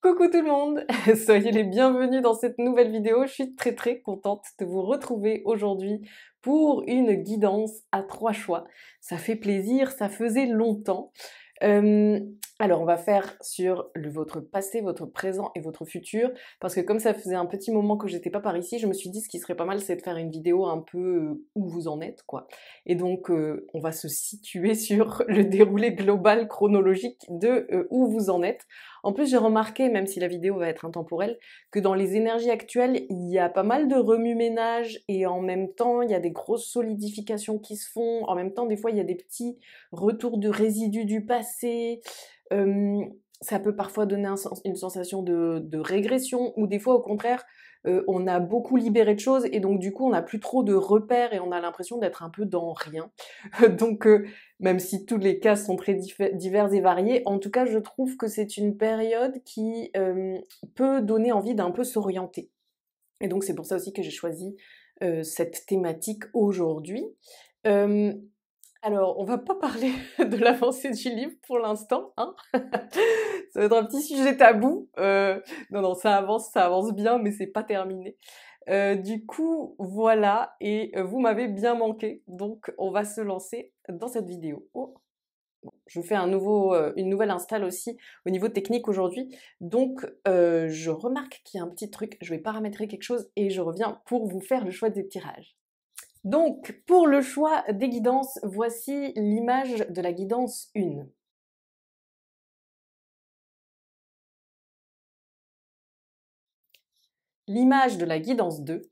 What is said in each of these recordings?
Coucou tout le monde, soyez les bienvenus dans cette nouvelle vidéo. Je suis très contente de vous retrouver aujourd'hui pour une guidance à 3 choix. Ça fait plaisir, ça faisait longtemps. Euh, alors on va faire sur votre passé, votre présent et votre futur, parce que comme ça faisait un petit moment que j'étais pas par ici, je me suis dit ce qui serait pas mal c'est de faire une vidéo un peu où vous en êtes quoi. Et donc on va se situer sur le déroulé global chronologique de où vous en êtes. En plus, j'ai remarqué, même si la vidéo va être intemporelle, que dans les énergies actuelles, il y a pas mal de remue-ménage et en même temps, il y a des grosses solidifications qui se font. En même temps, des fois, il y a des petits retours de résidus du passé. Euh, Ça peut parfois donner une sensation de régression ou des fois, au contraire, on a beaucoup libéré de choses et donc du coup, on n'a plus trop de repères et on a l'impression d'être un peu dans rien. Donc, même si tous les cas sont très divers et variés, en tout cas, je trouve que c'est une période qui peut donner envie d'un peu s'orienter. Et donc, c'est pour ça aussi que j'ai choisi cette thématique aujourd'hui. Euh, alors, on va pas parler de l'avancée du livre pour l'instant, hein. Ça va être un petit sujet tabou. Non, ça avance bien, mais c'est pas terminé. Du coup, voilà, et vous m'avez bien manqué, donc on va se lancer dans cette vidéo. Oh, je fais une nouvelle install aussi au niveau technique aujourd'hui, donc je remarque qu'il y a un petit truc, je vais paramétrer quelque chose et je reviens pour vous faire le choix des tirages. Donc, pour le choix des guidances, voici l'image de la guidance 1. L'image de la guidance 2.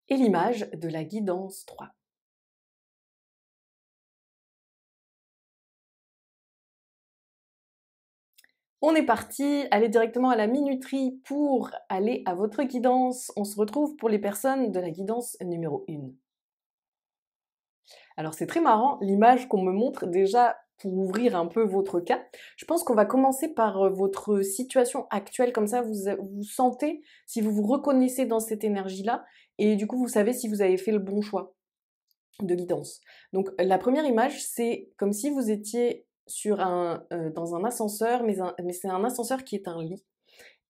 Et l'image de la guidance 3. On est parti, allez directement à la minuterie pour aller à votre guidance. On se retrouve pour les personnes de la guidance numéro 1. Alors c'est très marrant, l'image qu'on me montre déjà pour ouvrir un peu votre cas. Je pense qu'on va commencer par votre situation actuelle, comme ça vous sentez si vous vous reconnaissez dans cette énergie-là, et du coup vous savez si vous avez fait le bon choix de guidance. Donc la première image, c'est comme si vous étiez dans un ascenseur, mais c'est un ascenseur qui est un lit,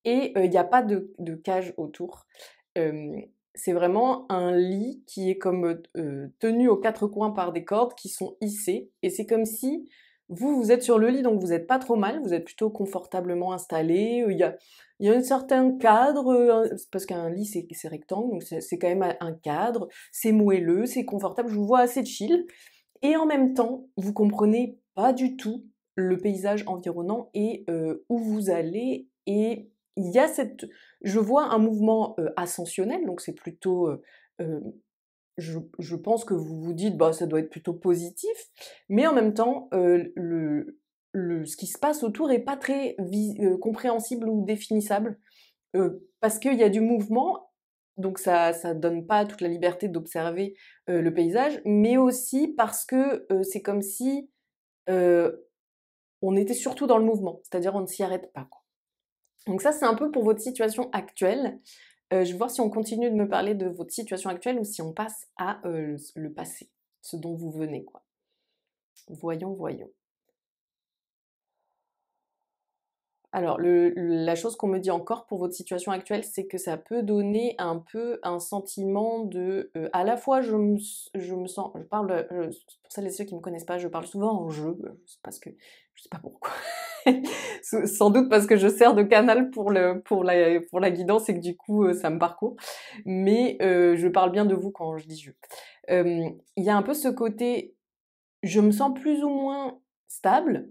et il n'y a pas de cage autour. Euh, c'est vraiment un lit qui est comme tenu aux quatre coins par des cordes qui sont hissées, et c'est comme si vous êtes sur le lit, donc vous n'êtes pas trop mal, vous êtes plutôt confortablement installé, il y a un certain cadre, parce qu'un lit c'est rectangle, donc c'est quand même un cadre, c'est moelleux, c'est confortable, je vous vois assez chill, et en même temps, vous comprenez pas du tout le paysage environnant et où vous allez, et il y a je vois un mouvement ascensionnel, donc c'est plutôt, euh, je pense que vous vous dites, bah ça doit être plutôt positif, mais en même temps, ce qui se passe autour est pas très compréhensible ou définissable, parce qu'il y a du mouvement, donc ça donne pas toute la liberté d'observer le paysage, mais aussi parce que c'est comme si on était surtout dans le mouvement, c'est-à-dire on ne s'y arrête pas, quoi. Donc ça, c'est un peu pour votre situation actuelle. Je vais voir si on continue de me parler de votre situation actuelle ou si on passe à le passé, ce dont vous venez, quoi. Voyons. Alors, la chose qu'on me dit encore pour votre situation actuelle, c'est que ça peut donner un peu un sentiment de... à la fois, je me sens... Je parle... pour celles et ceux qui ne me connaissent pas, je parle souvent en jeu, parce que... Je sais pas pourquoi. Sans doute parce que je sers de canal pour la guidance et que du coup, ça me parcourt. Mais je parle bien de vous quand je dis je. Il y a un peu ce côté... Je me sens plus ou moins stable,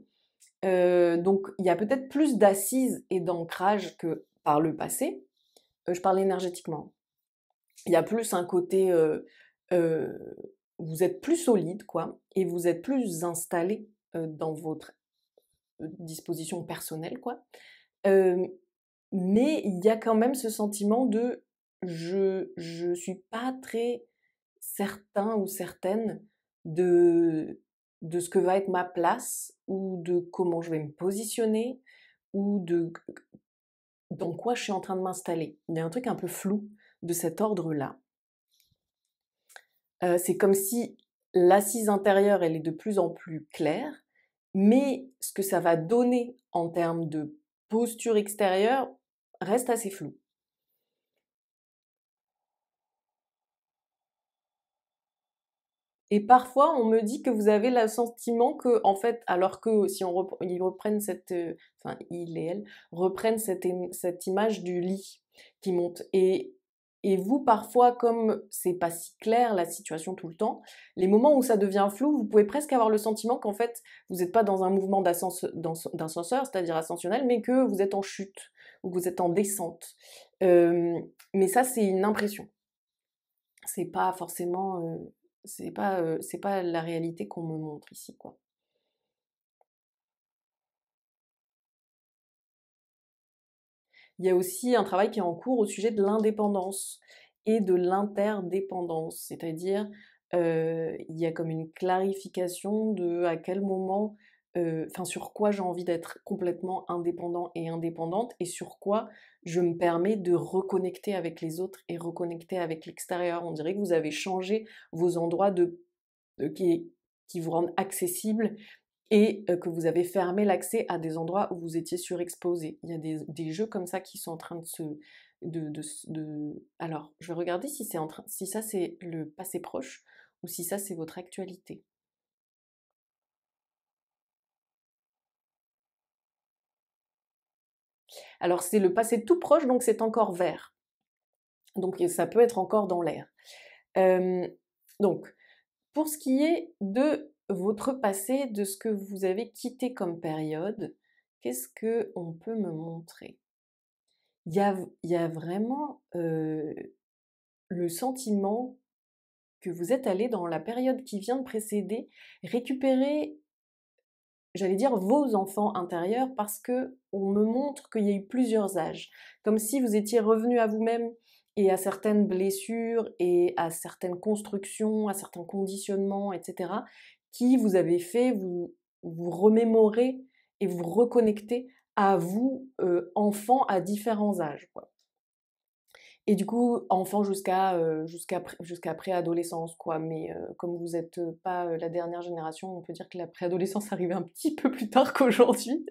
donc il y a peut-être plus d'assises et d'ancrage que par le passé. Je parle énergétiquement. Il y a plus un côté, heu, vous êtes plus solide quoi, et vous êtes plus installé, dans votre, disposition personnelle quoi. Hem, mais il y a quand même ce sentiment de: je suis pas très certain ou certaine de ce que va être ma place ou de comment je vais me positionner ou de dans quoi je suis en train de m'installer. Il y a un truc un peu flou de cet ordre-là. C'est comme si l'assise intérieure, elle est de plus en plus claire, mais ce que ça va donner en termes de posture extérieure reste assez flou. Et parfois, on me dit que vous avez le sentiment que, en fait, alors que si ils reprennent enfin, il et elle reprennent cette image du lit qui monte. Et vous, parfois, comme c'est pas si clair la situation tout le temps, les moments où ça devient flou, vous pouvez presque avoir le sentiment qu'en fait, vous n'êtes pas dans un mouvement d'ascenseur, c'est-à-dire ascensionnel, mais que vous êtes en chute ou que vous êtes en descente. Euh, mais ça, c'est une impression. C'est pas forcément, c'est pas la réalité qu'on me montre ici, quoi. Il y a aussi un travail qui est en cours au sujet de l'indépendance et de l'interdépendance, c'est-à-dire, il y a comme une clarification de à quel moment, enfin sur quoi j'ai envie d'être complètement indépendant et indépendante et sur quoi je me permets de reconnecter avec les autres et reconnecter avec l'extérieur. On dirait que vous avez changé vos endroits de qui vous rendent accessibles et que vous avez fermé l'accès à des endroits où vous étiez surexposé. Il y a des jeux comme ça qui sont en train de se alors, je vais regarder si c'est en train si ça c'est le passé proche ou si ça c'est votre actualité. Alors c'est le passé tout proche, donc c'est encore vert. Donc ça peut être encore dans l'air. Hem, donc pour ce qui est de votre passé, de ce que vous avez quitté comme période, qu'est-ce qu'on peut me montrer? Il y a vraiment, le sentiment que vous êtes allé dans la période qui vient de précéder, récupérer, j'allais dire, vos enfants intérieurs parce qu'on me montre qu'il y a eu plusieurs âges. Comme si vous étiez revenu à vous-même et à certaines blessures et à certaines constructions, à certains conditionnements, etc., qui vous avez fait vous remémorer et vous reconnecter à vous, enfant à différents âges, quoi. Et du coup, enfant jusqu'à préadolescence, quoi. Mais comme vous êtes pas la dernière génération, on peut dire que la préadolescence arrivait un petit peu plus tard qu'aujourd'hui.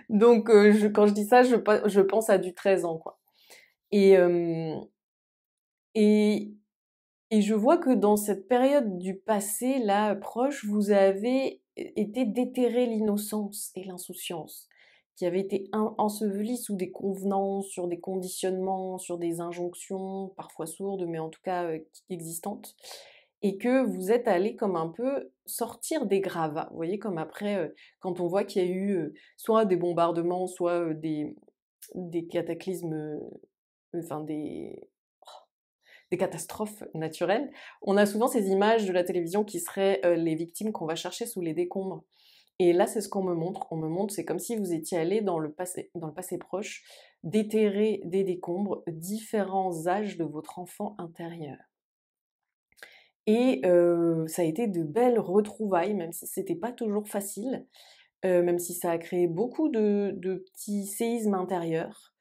Donc, quand je dis ça, je pense à du 13 ans, quoi. Et, euh, et, et je vois que dans cette période du passé, là, proche, vous avez été déterrer l'innocence et l'insouciance, qui avaient été ensevelis sous des convenances, sur des conditionnements, sur des injonctions, parfois sourdes, mais en tout cas existantes, et que vous êtes allé comme un peu sortir des gravats. Vous voyez, comme après, quand on voit qu'il y a eu soit des bombardements, soit des cataclysmes, enfin des catastrophes naturelles, on a souvent ces images de la télévision qui seraient les victimes qu'on va chercher sous les décombres. Et là, c'est ce qu'on me montre. On me montre, c'est comme si vous étiez allé dans le passé proche, déterrer des décombres différents âges de votre enfant intérieur. Et ça a été de belles retrouvailles, même si c'était pas toujours facile, même si ça a créé beaucoup de petits séismes intérieurs,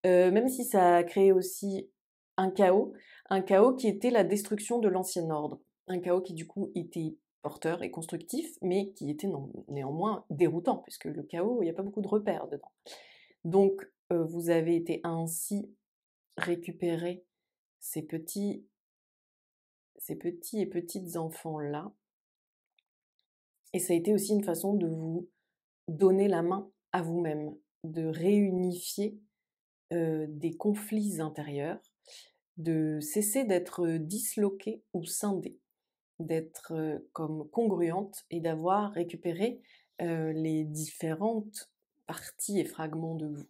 même si ça a créé aussi un un chaos qui était la destruction de l'ancien ordre. Un chaos qui du coup était porteur et constructif, mais qui était néanmoins déroutant, puisque le chaos, il n'y a pas beaucoup de repères dedans. Donc vous avez été ainsi récupérer ces petits et petites enfants-là, et ça a été aussi une façon de vous donner la main à vous-même, de réunifier des conflits intérieurs, de cesser d'être disloquée ou scindée, d'être comme congruente et d'avoir récupéré les différentes parties et fragments de vous.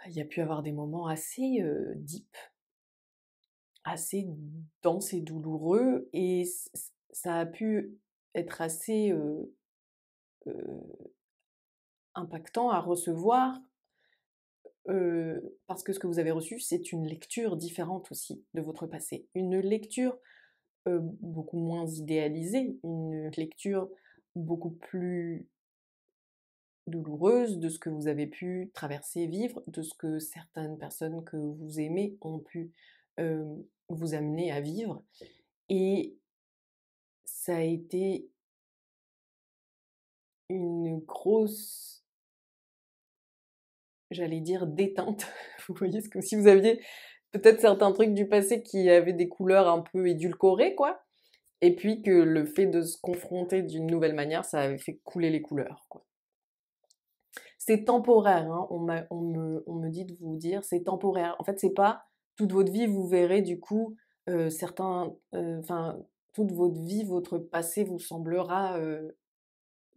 Il y a pu avoir des moments assez deep, assez denses et douloureux, et ça a pu être assez impactant à recevoir, parce que ce que vous avez reçu, c'est une lecture différente aussi de votre passé. Une lecture beaucoup moins idéalisée, une lecture beaucoup plus douloureuse de ce que vous avez pu traverser, vivre, de ce que certaines personnes que vous aimez ont pu vous amener à vivre. Et ça a été une grosse, j'allais dire, détente. Vous voyez, c'est comme si vous aviez peut-être certains trucs du passé qui avaient des couleurs un peu édulcorées, quoi. Et puis que le fait de se confronter d'une nouvelle manière, ça avait fait couler les couleurs, quoi. C'est temporaire, hein, on me dit de vous dire, c'est temporaire. En fait, c'est pas toute votre vie, vous verrez du coup, enfin, toute votre vie, votre passé vous semblera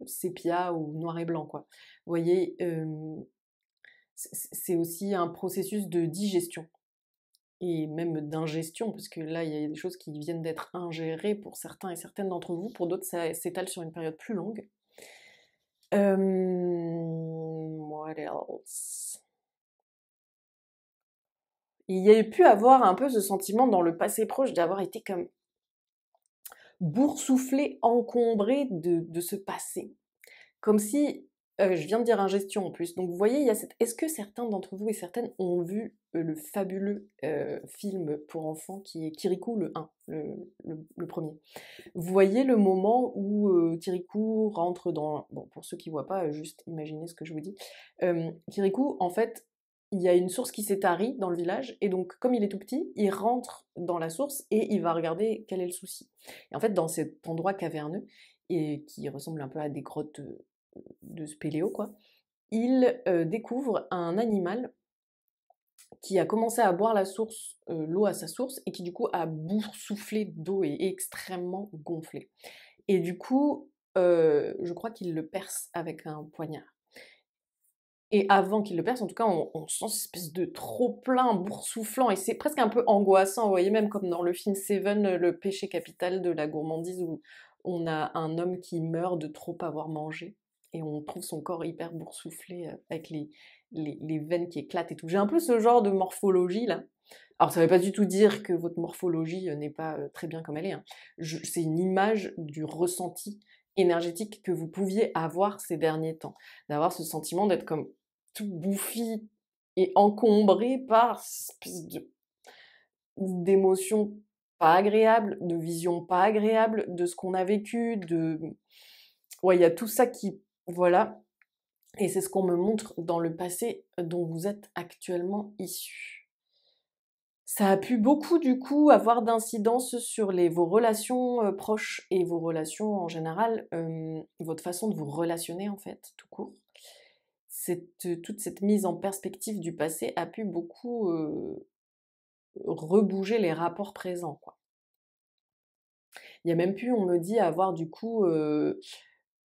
sépia ou noir et blanc, quoi. Vous voyez, c'est aussi un processus de digestion et même d'ingestion, parce que là, il y a des choses qui viennent d'être ingérées pour certains et certaines d'entre vous, pour d'autres, ça s'étale sur une période plus longue. What else? Il y a pu avoir un peu ce sentiment dans le passé proche d'avoir été comme boursouflé, encombré de ce passé. Comme si, je viens de dire ingestion en plus, donc vous voyez, il y a cette... Est-ce que certains d'entre vous et certaines ont vu le fabuleux film pour enfants qui est Kirikou le 1, le premier? Vous voyez le moment où Kirikou rentre dans... Bon, pour ceux qui voient pas, juste imaginez ce que je vous dis. Kirikou, en fait, il y a une source qui s'est tarie dans le village, et donc comme il est tout petit, il rentre dans la source et il va regarder quel est le souci. Et en fait, dans cet endroit caverneux, et qui ressemble un peu à des grottes de spéléo, quoi, il découvre un animal qui a commencé à boire la source, l'eau à sa source, et qui du coup a boursouflé d'eau et est extrêmement gonflé. Et du coup, je crois qu'il le perce avec un poignard. Et avant qu'il le perce, en tout cas, on sent cette espèce de trop-plein boursouflant, et c'est presque un peu angoissant, vous voyez, même comme dans le film Seven, le péché capital de la gourmandise, où on a un homme qui meurt de trop avoir mangé, et on trouve son corps hyper boursouflé, avec les veines qui éclatent et tout. J'ai un peu ce genre de morphologie, là. Alors ça veut pas du tout dire que votre morphologie n'est pas très bien comme elle est, hein. C'est une image du ressenti énergétique que vous pouviez avoir ces derniers temps. D'avoir ce sentiment d'être comme tout bouffi et encombré par cette espèce d'émotions pas agréables, de visions pas agréables de ce qu'on a vécu, de... Ouais, il y a tout ça qui... Voilà. Et c'est ce qu'on me montre dans le passé dont vous êtes actuellement issu. Ça a pu beaucoup, du coup, avoir d'incidence sur vos relations proches et vos relations en général, votre façon de vous relationner, en fait, tout court. Toute cette mise en perspective du passé a pu beaucoup rebouger les rapports présents, quoi. Il y a même pu, on me dit, avoir du coup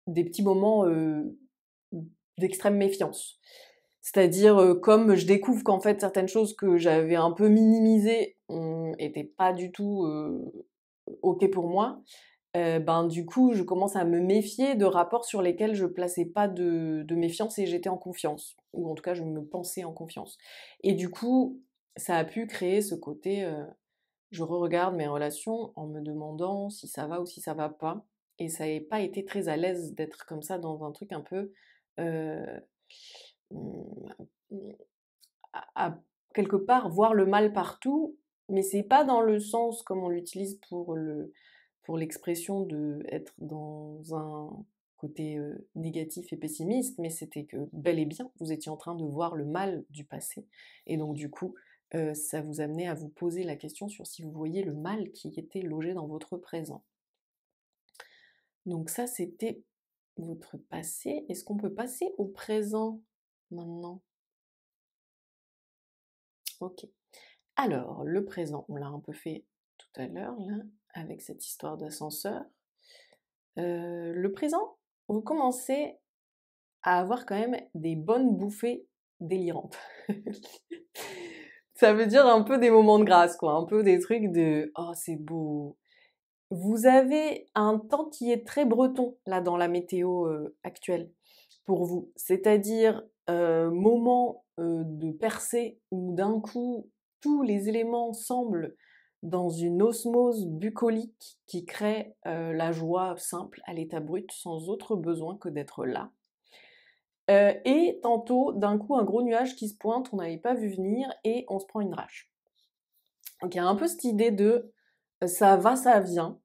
des petits moments d'extrême méfiance. C'est-à-dire, comme je découvre qu'en fait certaines choses que j'avais un peu minimisées étaient pas du tout OK pour moi, ben du coup je commence à me méfier de rapports sur lesquels je plaçais pas de méfiance et j'étais en confiance. Ou en tout cas je me pensais en confiance. Et du coup, ça a pu créer ce côté, je re-regarde mes relations en me demandant si ça va ou si ça va pas. Et ça n'a pas été très à l'aise d'être comme ça dans un truc un peu... euh, mmh, à quelque part voir le mal partout, mais c'est pas dans le sens comme on l'utilise pour l'expression de être dans un côté négatif et pessimiste, mais c'était que bel et bien vous étiez en train de voir le mal du passé, et donc du coup ça vous amenait à vous poser la question sur si vous voyez le mal qui était logé dans votre présent. Donc ça c'était votre passé. Est-ce qu'on peut passer au présent maintenant? Ok. Alors, le présent, on l'a un peu fait tout à l'heure, là, avec cette histoire d'ascenseur. Le présent, vous commencez à avoir quand même des bonnes bouffées délirantes. Ça veut dire un peu des moments de grâce, quoi, un peu des trucs de «Oh, c'est beau». Vous avez un temps qui est très breton, là, dans la météo actuelle, pour vous. C'est-à-dire moment de percée où d'un coup, tous les éléments semblent dans une osmose bucolique qui crée la joie simple à l'état brut, sans autre besoin que d'être là. Et tantôt, d'un coup, un gros nuage qui se pointe, on n'avait pas vu venir, et on se prend une rage. Donc il y a un peu cette idée de Ça va, ça vient.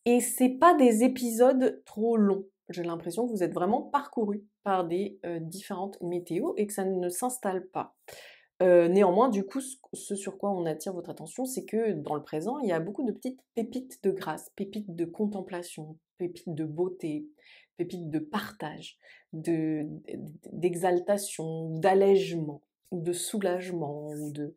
Et c'est pas des épisodes trop longs. J'ai l'impression que vous êtes vraiment parcouru par des différentes météos et que ça ne s'installe pas. Néanmoins, du coup, ce sur quoi on attire votre attention, c'est que dans le présent, il y a beaucoup de petites pépites de grâce, pépites de contemplation, pépites de beauté, pépites de partage, d'exaltation, d'allègement, de soulagement, ou de...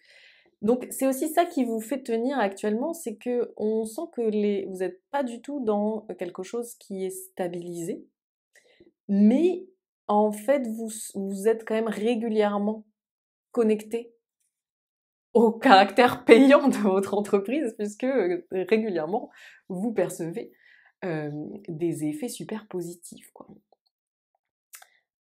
Donc c'est aussi ça qui vous fait tenir actuellement, c'est que on sent que vous n'êtes pas du tout dans quelque chose qui est stabilisé, mais en fait vous êtes quand même régulièrement connecté au caractère payant de votre entreprise, puisque régulièrement vous percevez des effets super positifs, quoi.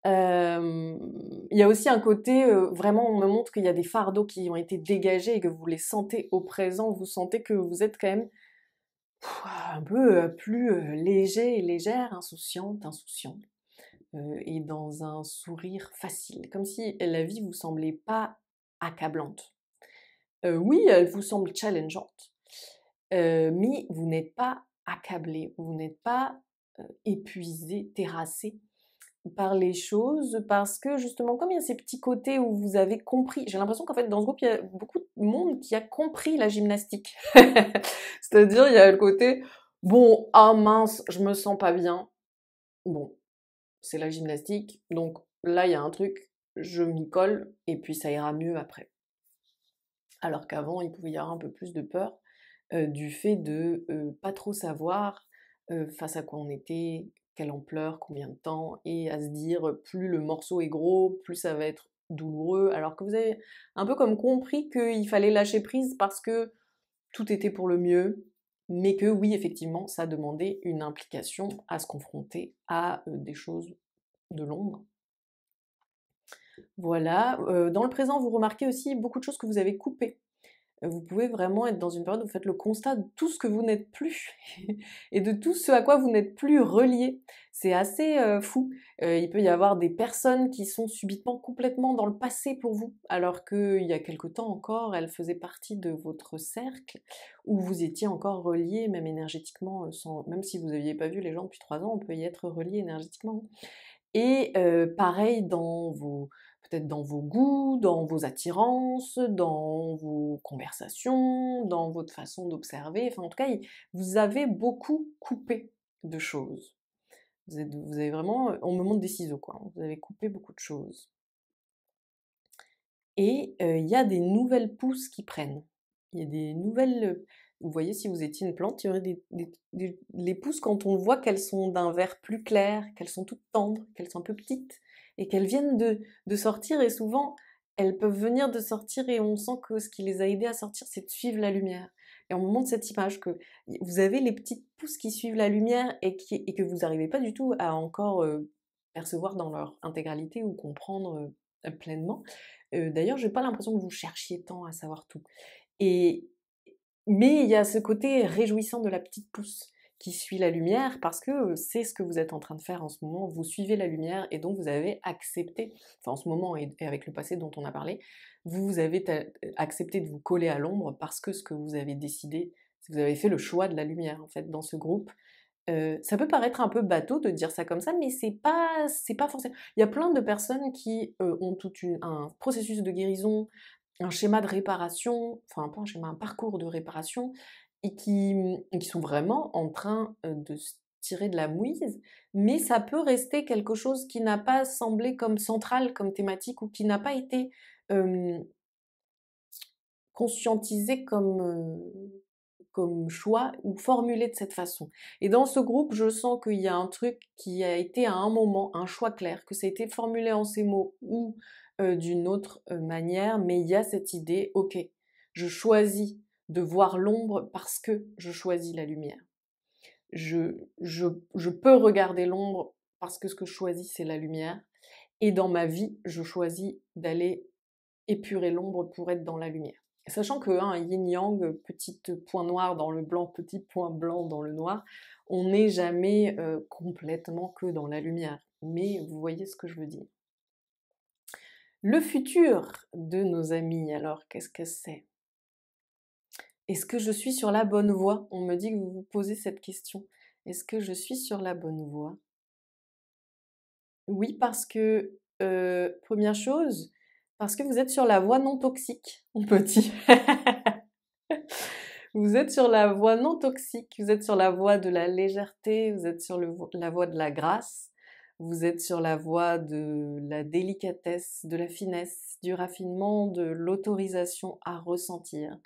Il y a aussi un côté, vraiment on me montre qu'il y a des fardeaux qui ont été dégagés et que vous les sentez au présent, vous sentez que vous êtes quand même un peu plus léger et légère, insouciante, insouciant, et dans un sourire facile, comme si la vie vous semblait pas accablante. Oui, elle vous semble challengeante, mais vous n'êtes pas accablé, vous n'êtes pas épuisé, terrassé par les choses, parce que justement, comme il y a ces petits côtés où vous avez compris, j'ai l'impression qu'en fait dans ce groupe, il y a beaucoup de monde qui a compris la gymnastique. C'est-à-dire, il y a le côté, bon, ah mince, je me sens pas bien. Bon, c'est la gymnastique, donc là, il y a un truc, je m'y colle, et puis ça ira mieux après. Alors qu'avant, il pouvait y avoir un peu plus de peur du fait de pas trop savoir face à quoi on était, quelle ampleur, combien de temps, et à se dire plus le morceau est gros, plus ça va être douloureux, alors que vous avez un peu comme compris qu'il fallait lâcher prise parce que tout était pour le mieux, mais que oui, effectivement, ça demandait une implication à se confronter à des choses de l'ombre. Voilà, dans le présent, vous remarquez aussi beaucoup de choses que vous avez coupées. Vous pouvez vraiment être dans une période où vous faites le constat de tout ce que vous n'êtes plus et de tout ce à quoi vous n'êtes plus relié. C'est assez fou. Il peut y avoir des personnes qui sont subitement complètement dans le passé pour vous, alors qu'il y a quelque temps encore, elles faisaient partie de votre cercle, où vous étiez encore relié, même énergétiquement, même si vous n'aviez pas vu les gens depuis 3 ans, on peut y être relié énergétiquement. Et pareil peut-être dans vos goûts, dans vos attirances, dans vos conversations, dans votre façon d'observer. Enfin, en tout cas, vous avez beaucoup coupé de choses. Vous avez vraiment, on me montre des ciseaux, quoi. Vous avez coupé beaucoup de choses. Et il y a des nouvelles pousses qui prennent. Il y a des nouvelles, vous voyez, si vous étiez une plante, il y aurait les pousses quand on voit qu'elles sont d'un vert plus clair, qu'elles sont toutes tendres, qu'elles sont un peu petites, et qu'elles viennent de sortir, et souvent, elles peuvent venir de sortir et on sent que ce qui les a aidées à sortir, c'est de suivre la lumière. Et on me montre cette image que vous avez les petites pousses qui suivent la lumière et que vous n'arrivez pas du tout à encore percevoir dans leur intégralité ou comprendre pleinement. D'ailleurs, j'ai pas l'impression que vous cherchiez tant à savoir tout. Et mais il y a ce côté réjouissant de la petite pousse qui suit la lumière parce que c'est ce que vous êtes en train de faire en ce moment. Vous suivez la lumière et donc vous avez accepté, enfin en ce moment et avec le passé dont on a parlé, vous avez accepté de vous coller à l'ombre parce que ce que vous avez décidé, vous avez fait le choix de la lumière en fait dans ce groupe. Ça peut paraître un peu bateau de dire ça comme ça, mais c'est pas forcément. Il y a plein de personnes qui ont un processus de guérison, un schéma de réparation, enfin pas un schéma, un parcours de réparation, et qui sont vraiment en train de se tirer de la mouise, mais ça peut rester quelque chose qui n'a pas semblé comme central, comme thématique, ou qui n'a pas été euh, conscientisé comme choix ou formulé de cette façon. Et dans ce groupe, je sens qu'il y a un truc qui a été à un moment un choix clair, que ça a été formulé en ces mots ou d'une autre manière, mais il y a cette idée, ok, je choisis de voir l'ombre parce que je choisis la lumière. Je peux regarder l'ombre parce que ce que je choisis, c'est la lumière. Et dans ma vie, je choisis d'aller épurer l'ombre pour être dans la lumière. Sachant que yin-yang, petit point noir dans le blanc, petit point blanc dans le noir, on n'est jamais complètement que dans la lumière. Mais vous voyez ce que je veux dire. Le futur de nos amis, alors qu'est-ce que c'est? Est-ce que je suis sur la bonne voie? On me dit que vous vous posez cette question. Est-ce que je suis sur la bonne voie? Oui, parce que, 1re chose, parce que vous êtes sur la voie non toxique, mon petit. Vous êtes sur la voie non toxique, vous êtes sur la voie de la légèreté, vous êtes sur la voie de la grâce, vous êtes sur la voie de la délicatesse, de la finesse, du raffinement, de l'autorisation à ressentir.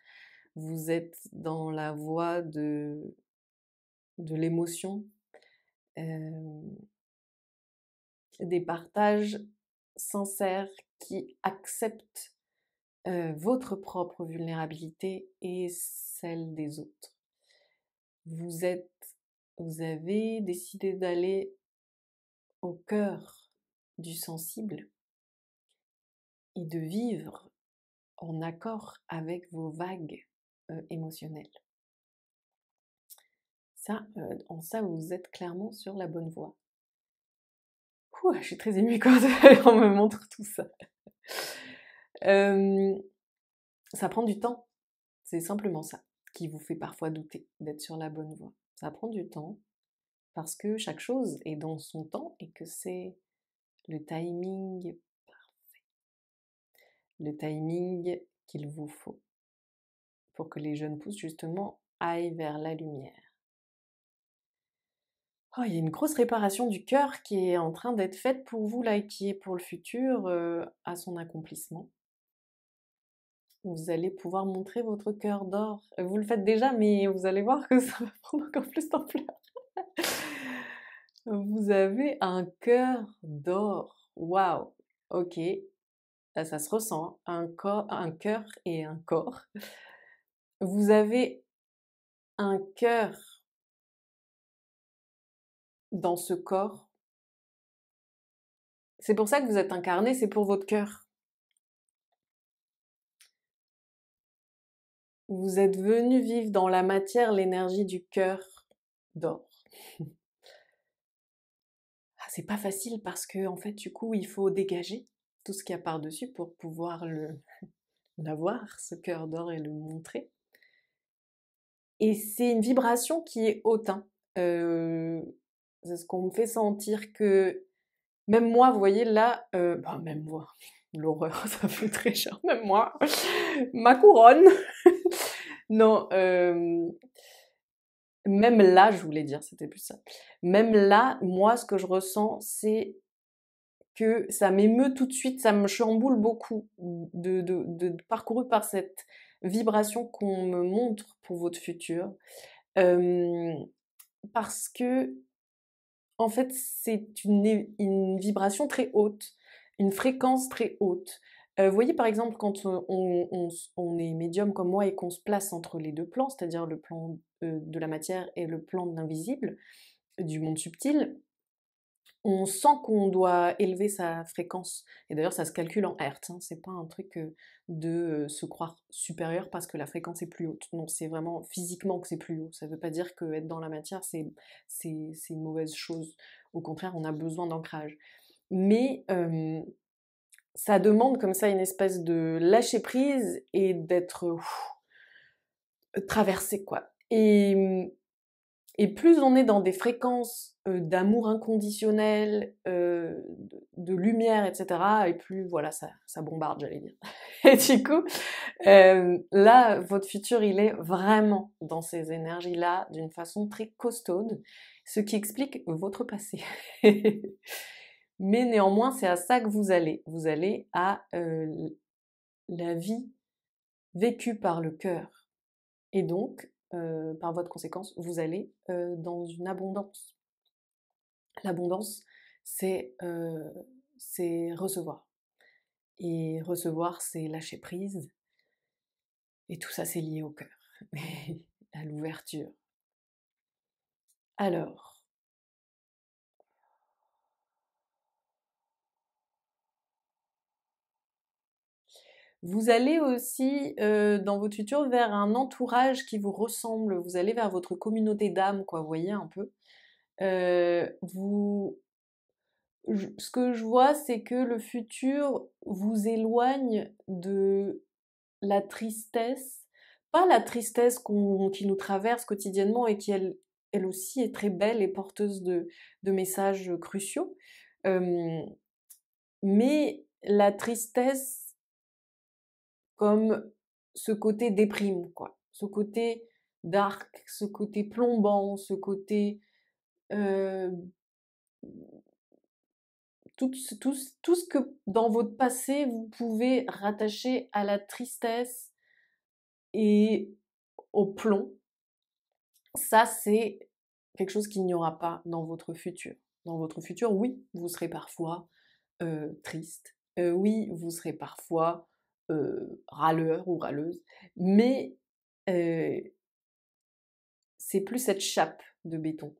Vous êtes dans la voie de l'émotion, des partages sincères qui acceptent votre propre vulnérabilité et celle des autres. Vous avez décidé d'aller au cœur du sensible et de vivre en accord avec vos vagues émotionnelles. Ça, en ça, vous êtes clairement sur la bonne voie. Ouh, je suis très émue quand on me montre tout ça. Ça prend du temps. C'est simplement ça qui vous fait parfois douter d'être sur la bonne voie. Ça prend du temps parce que chaque chose est dans son temps et que c'est le timing parfait. Le timing qu'il vous faut pour que les jeunes pousses justement aillent vers la lumière. Oh, il y a une grosse réparation du cœur qui est en train d'être faite pour vous là et qui est pour le futur à son accomplissement. Vous allez pouvoir montrer votre cœur d'or. Vous le faites déjà, mais vous allez voir que ça va prendre encore plus d'ampleur. Vous avez un cœur d'or. Waouh! Ok, là, ça se ressent, hein. Un cœur et un corps. Vous avez un cœur dans ce corps. C'est pour ça que vous êtes incarné, c'est pour votre cœur. Vous êtes venu vivre dans la matière l'énergie du cœur d'or. Ah, c'est pas facile parce que en fait, du coup, il faut dégager tout ce qu'il y a par-dessus pour pouvoir l'avoir, ce cœur d'or, et le montrer. Et c'est une vibration qui est haute, hein. C'est ce qu'on me fait sentir que même moi, vous voyez là, même moi, l'horreur, ça fait très cher, même moi, ma couronne. Non, même là, je voulais dire, c'était plus ça. Même là, moi, ce que je ressens, c'est que ça m'émeut tout de suite, ça me chamboule beaucoup de parcouru par cette vibration qu'on me montre pour votre futur. Parce que, en fait, c'est une vibration très haute, une fréquence très haute. Vous voyez, par exemple, quand on est médium comme moi et qu'on se place entre les deux plans, c'est-à-dire le plan de la matière et le plan de l'invisible, du monde subtil, on sent qu'on doit élever sa fréquence. Et d'ailleurs, ça se calcule en hertz, hein. C'est pas un truc de se croire supérieur parce que la fréquence est plus haute. Non, c'est vraiment physiquement que c'est plus haut. Ça veut pas dire que être dans la matière, c'est une mauvaise chose. Au contraire, on a besoin d'ancrage. Mais ça demande comme ça une espèce de lâcher prise et d'être traversé, quoi. Et plus on est dans des fréquences d'amour inconditionnel, de lumière, etc., et plus, voilà, ça bombarde, j'allais dire. Et du coup, là, votre futur, il est vraiment dans ces énergies-là, d'une façon très costaude, ce qui explique votre passé. Mais néanmoins, c'est à ça que vous allez. Vous allez à la vie vécue par le cœur. Et donc, par voie de conséquence, vous allez dans une abondance. L'abondance, c'est recevoir. Et recevoir, c'est lâcher prise. Et tout ça, c'est lié au cœur, à l'ouverture. Alors, vous allez aussi, dans votre futur, vers un entourage qui vous ressemble. Vous allez vers votre communauté d'âme, quoi, vous voyez un peu. Ce que je vois, c'est que le futur vous éloigne de la tristesse pas la tristesse qui nous traverse quotidiennement et qui, elle aussi, est très belle et porteuse de messages cruciaux, mais la tristesse comme ce côté déprime, quoi. Ce côté dark, ce côté plombant, ce côté... euh, tout ce que dans votre passé vous pouvez rattacher à la tristesse et au plomb, ça c'est quelque chose qu'il n'y aura pas dans votre futur. Dans votre futur, oui, vous serez parfois triste, oui, vous serez parfois râleur ou râleuse, mais euh, c'est plus cette chape de béton.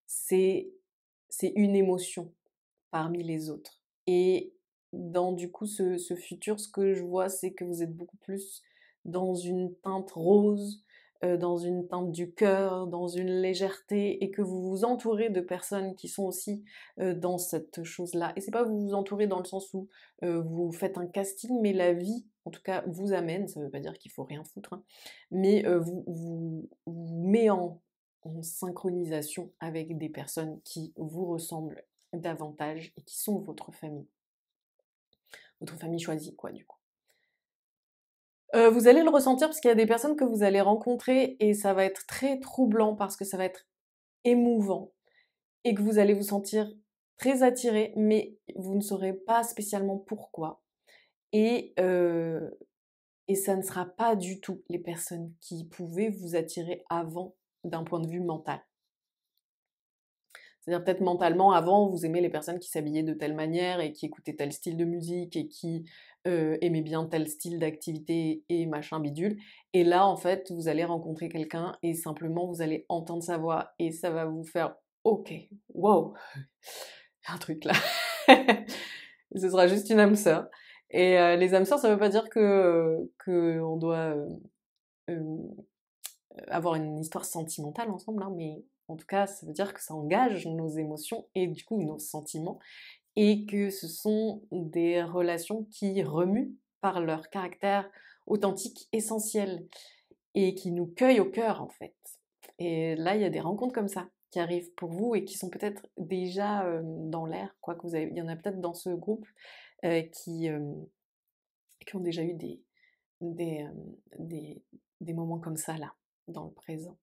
C'est une émotion parmi les autres. Et dans du coup ce futur, ce que je vois, c'est que vous êtes beaucoup plus dans une teinte rose, dans une teinte du cœur, dans une légèreté, et que vous vous entourez de personnes qui sont aussi dans cette chose-là. Et c'est pas vous vous entourez dans le sens où vous faites un casting, mais la vie, en tout cas, vous amène, ça veut pas dire qu'il faut rien foutre, hein, mais vous met en synchronisation avec des personnes qui vous ressemblent davantage et qui sont votre famille choisie, quoi, du coup. Vous allez le ressentir parce qu'il y a des personnes que vous allez rencontrer et ça va être très troublant parce que ça va être émouvant et que vous allez vous sentir très attiré, mais vous ne saurez pas spécialement pourquoi. Et, euh, et ça ne sera pas du tout les personnes qui pouvaient vous attirer avant d'un point de vue mental. C'est-à-dire peut-être mentalement, avant, vous aimez les personnes qui s'habillaient de telle manière et qui écoutaient tel style de musique et qui aimaient bien tel style d'activité et machin bidule. Et là, en fait, vous allez rencontrer quelqu'un et simplement, vous allez entendre sa voix et ça va vous faire « Ok, wow, il y a un truc là. » Ce sera juste une âme sœur. Et les âmes sœurs, ça veut pas dire que on doit euh, avoir une histoire sentimentale ensemble, hein, mais en tout cas, ça veut dire que ça engage nos émotions et du coup nos sentiments, et que ce sont des relations qui remuent par leur caractère authentique, essentiel, et qui nous cueillent au cœur en fait. Et là, il y a des rencontres comme ça qui arrivent pour vous et qui sont peut-être déjà dans l'air, quoi que il y en a peut-être dans ce groupe euh, qui, euh, qui ont déjà eu des, euh, des, des moments comme ça là, dans le présent.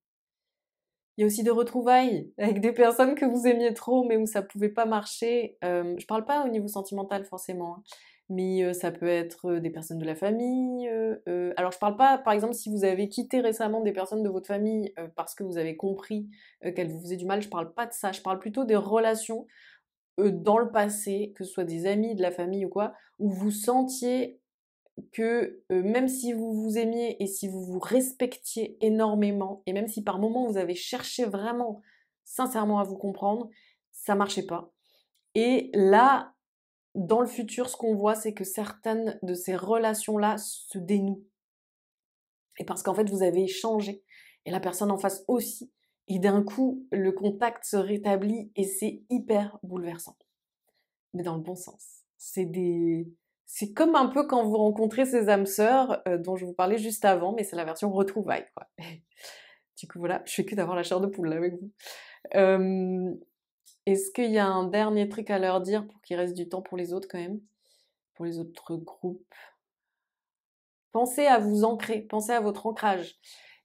Il y a aussi des retrouvailles avec des personnes que vous aimiez trop mais où ça pouvait pas marcher. Je parle pas au niveau sentimental forcément, hein, mais ça peut être des personnes de la famille. Alors je parle pas, par exemple, si vous avez quitté récemment des personnes de votre famille parce que vous avez compris qu'elles vous faisaient du mal, je parle pas de ça. Je parle plutôt des relations dans le passé, que ce soit des amis, de la famille ou quoi, où vous sentiez que même si vous vous aimiez et si vous vous respectiez énormément, et même si par moments vous avez cherché vraiment sincèrement à vous comprendre, ça marchait pas. Et là, dans le futur, ce qu'on voit, c'est que certaines de ces relations-là se dénouent. Et parce qu'en fait, vous avez changé, et la personne en face aussi, et d'un coup, le contact se rétablit, et c'est hyper bouleversant. Mais dans le bon sens. C'est comme un peu quand vous rencontrez ces âmes sœurs dont je vous parlais juste avant, mais c'est la version retrouvailles, quoi. Du coup, voilà, je fais que d'avoir la chair de poule là avec vous. Euh, Est-ce qu'il y a un dernier truc à leur dire pour qu'il reste du temps pour les autres quand même? Pour les autres groupes? Pensez à vous ancrer, pensez à votre ancrage.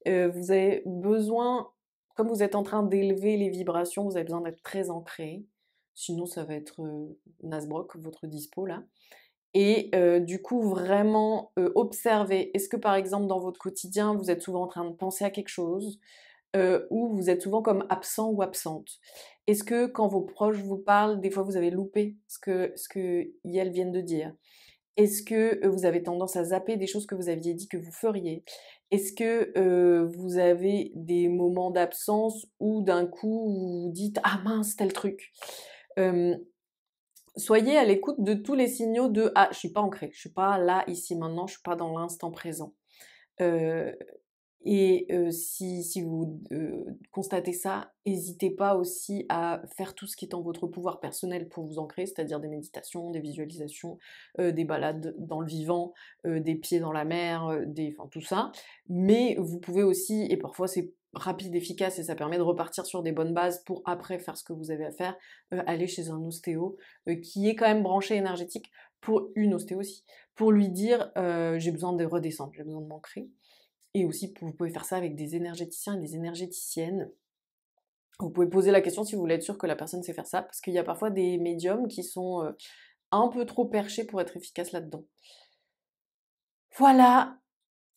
Vous avez besoin, comme vous êtes en train d'élever les vibrations, vous avez besoin d'être très ancré. Sinon, ça va être Nasbrock, votre dispo là. Et du coup, vraiment observer. Est-ce que par exemple, dans votre quotidien, vous êtes souvent en train de penser à quelque chose ou vous êtes souvent comme absent ou absente? Est-ce que quand vos proches vous parlent, des fois vous avez loupé ce que elles viennent de dire? Est-ce que vous avez tendance à zapper des choses que vous aviez dit que vous feriez? Est-ce que vous avez des moments d'absence où d'un coup vous vous dites ah mince tel truc? Soyez à l'écoute de tous les signaux de ah je suis pas ancrée, je suis pas là ici maintenant, je suis pas dans l'instant présent. Euh, Et si vous constatez ça, n'hésitez pas aussi à faire tout ce qui est en votre pouvoir personnel pour vous ancrer, c'est-à-dire des méditations, des visualisations, des balades dans le vivant, des pieds dans la mer, enfin tout ça. Mais vous pouvez aussi, et parfois c'est rapide, efficace, et ça permet de repartir sur des bonnes bases pour après faire ce que vous avez à faire, aller chez un ostéo qui est quand même branché énergétique, pour une ostéo aussi, pour lui dire j'ai besoin de redescendre, j'ai besoin de m'ancrer. Et aussi, vous pouvez faire ça avec des énergéticiens et des énergéticiennes. Vous pouvez poser la question si vous voulez être sûr que la personne sait faire ça, parce qu'il y a parfois des médiums qui sont un peu trop perchés pour être efficaces là-dedans. Voilà,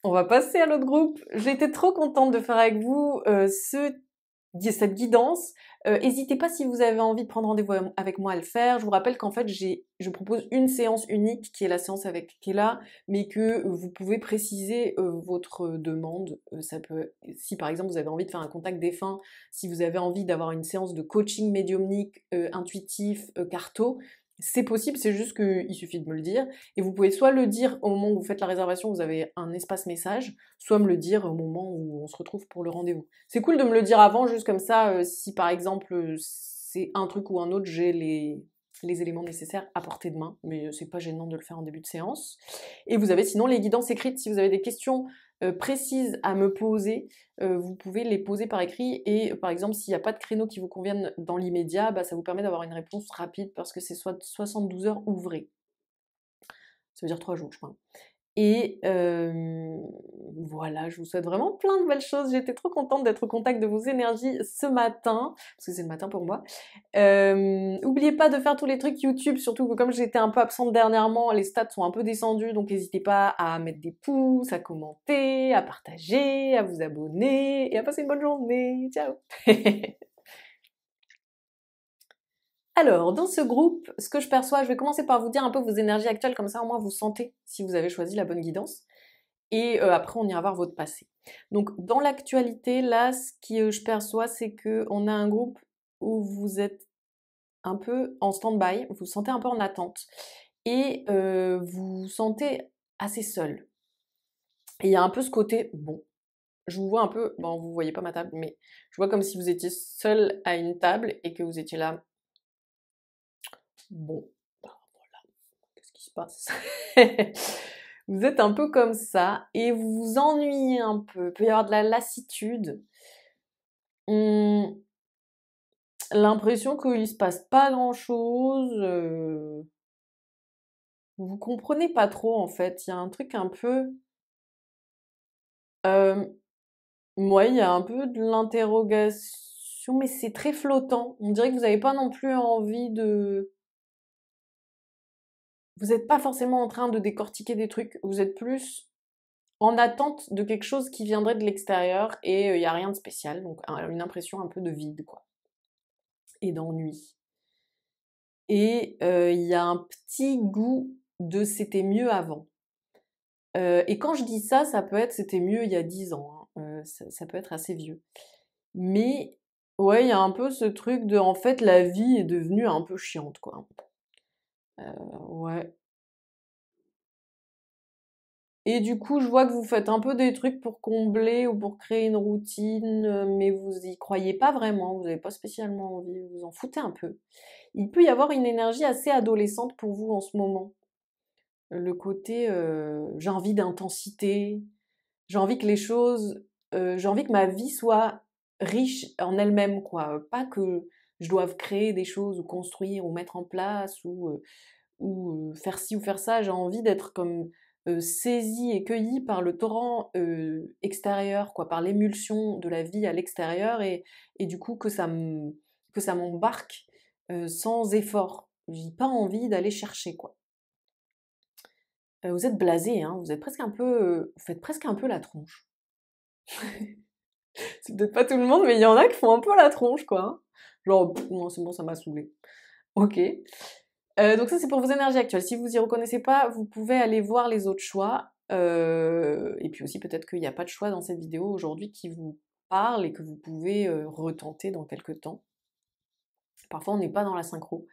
on va passer à l'autre groupe. J'étais trop contente de faire avec vous cette guidance. N'hésitez pas si vous avez envie de prendre rendez-vous avec moi à le faire. Je vous rappelle qu'en fait, je propose une séance unique qui est la séance avec Kéla, mais que vous pouvez préciser votre demande. Ça peut, si par exemple vous avez envie de faire un contact défunt, si vous avez envie d'avoir une séance de coaching médiumnique, intuitif, carto, c'est possible, c'est juste qu'il suffit de me le dire. Et vous pouvez soit le dire au moment où vous faites la réservation, vous avez un espace message, soit me le dire au moment où on se retrouve pour le rendez-vous. C'est cool de me le dire avant, juste comme ça, si par exemple c'est un truc ou un autre, j'ai les éléments nécessaires à portée de main, mais c'est pas gênant de le faire en début de séance. Et vous avez sinon les guidances écrites, si vous avez des questions précises à me poser, vous pouvez les poser par écrit, et par exemple s'il n'y a pas de créneau qui vous convienne dans l'immédiat, bah, ça vous permet d'avoir une réponse rapide parce que c'est soit 72 heures ouvrées. Ça veut dire 3 jours, je crois. Et voilà, je vous souhaite vraiment plein de belles choses. J'étais trop contente d'être au contact de vos énergies ce matin, parce que c'est le matin pour moi. N'oubliez pas de faire tous les trucs YouTube, surtout que comme j'étais un peu absente dernièrement, les stats sont un peu descendus, donc n'hésitez pas à mettre des pouces, à commenter, à partager, à vous abonner, et à passer une bonne journée. Ciao. Alors, dans ce groupe, ce que je perçois, je vais commencer par vous dire un peu vos énergies actuelles, comme ça au moins vous sentez si vous avez choisi la bonne guidance. Et après, on ira voir votre passé. Donc, dans l'actualité, là, ce que je perçois, c'est qu'on a un groupe où vous êtes un peu en stand-by, vous vous sentez un peu en attente, et vous vous sentez assez seul. Et il y a un peu ce côté, bon, je vous vois un peu, bon, vous voyez pas ma table, mais je vois comme si vous étiez seul à une table et que vous étiez là, bon, bah, voilà, qu'est-ce qui se passe? Vous êtes un peu comme ça et vous vous ennuyez un peu. Il peut y avoir de la lassitude. L'impression qu'il se passe pas grand-chose. Vous comprenez pas trop en fait. Il y a un truc un peu. Euh, ouais, il y a un peu de l'interrogation, mais c'est très flottant. On dirait que vous n'avez pas non plus envie de. Vous n'êtes pas forcément en train de décortiquer des trucs. Vous êtes plus en attente de quelque chose qui viendrait de l'extérieur et il n'y a rien de spécial. Donc une impression un peu de vide, quoi. Et d'ennui. Et il y a un petit goût de c'était mieux avant. Et quand je dis ça, ça peut être c'était mieux il y a 10 ans, hein. Ça peut être assez vieux. Mais ouais, il y a un peu ce truc de en fait la vie est devenue un peu chiante, quoi. Ouais. Et du coup, je vois que vous faites un peu des trucs pour combler ou pour créer une routine, mais vous y croyez pas vraiment, vous avez pas spécialement envie, vous vous en foutez un peu. Il peut y avoir une énergie assez adolescente pour vous en ce moment. Le côté, j'ai envie d'intensité, j'ai envie que les choses, j'ai envie que ma vie soit riche en elle-même, quoi. Pas que je doive créer des choses ou construire ou mettre en place ou faire ci ou faire ça. J'ai envie d'être comme saisie et cueillie par le torrent extérieur, quoi, par l'émulsion de la vie à l'extérieur et du coup que ça m'embarque sans effort. J'ai pas envie d'aller chercher, quoi. Vous êtes blasé, hein, vous êtes presque un peu, vous faites presque un peu la tronche. C'est peut-être pas tout le monde, mais il y en a qui font un peu la tronche, quoi, hein. Genre: «Non, c'est bon, ça m'a saoulé». OK. Donc ça, c'est pour vos énergies actuelles. Si vous y reconnaissez pas, vous pouvez aller voir les autres choix, et puis aussi peut-être qu'il y a pas de choix dans cette vidéo aujourd'hui qui vous parle et que vous pouvez, retenter dans quelque temps. Parfois, on n'est pas dans la synchro.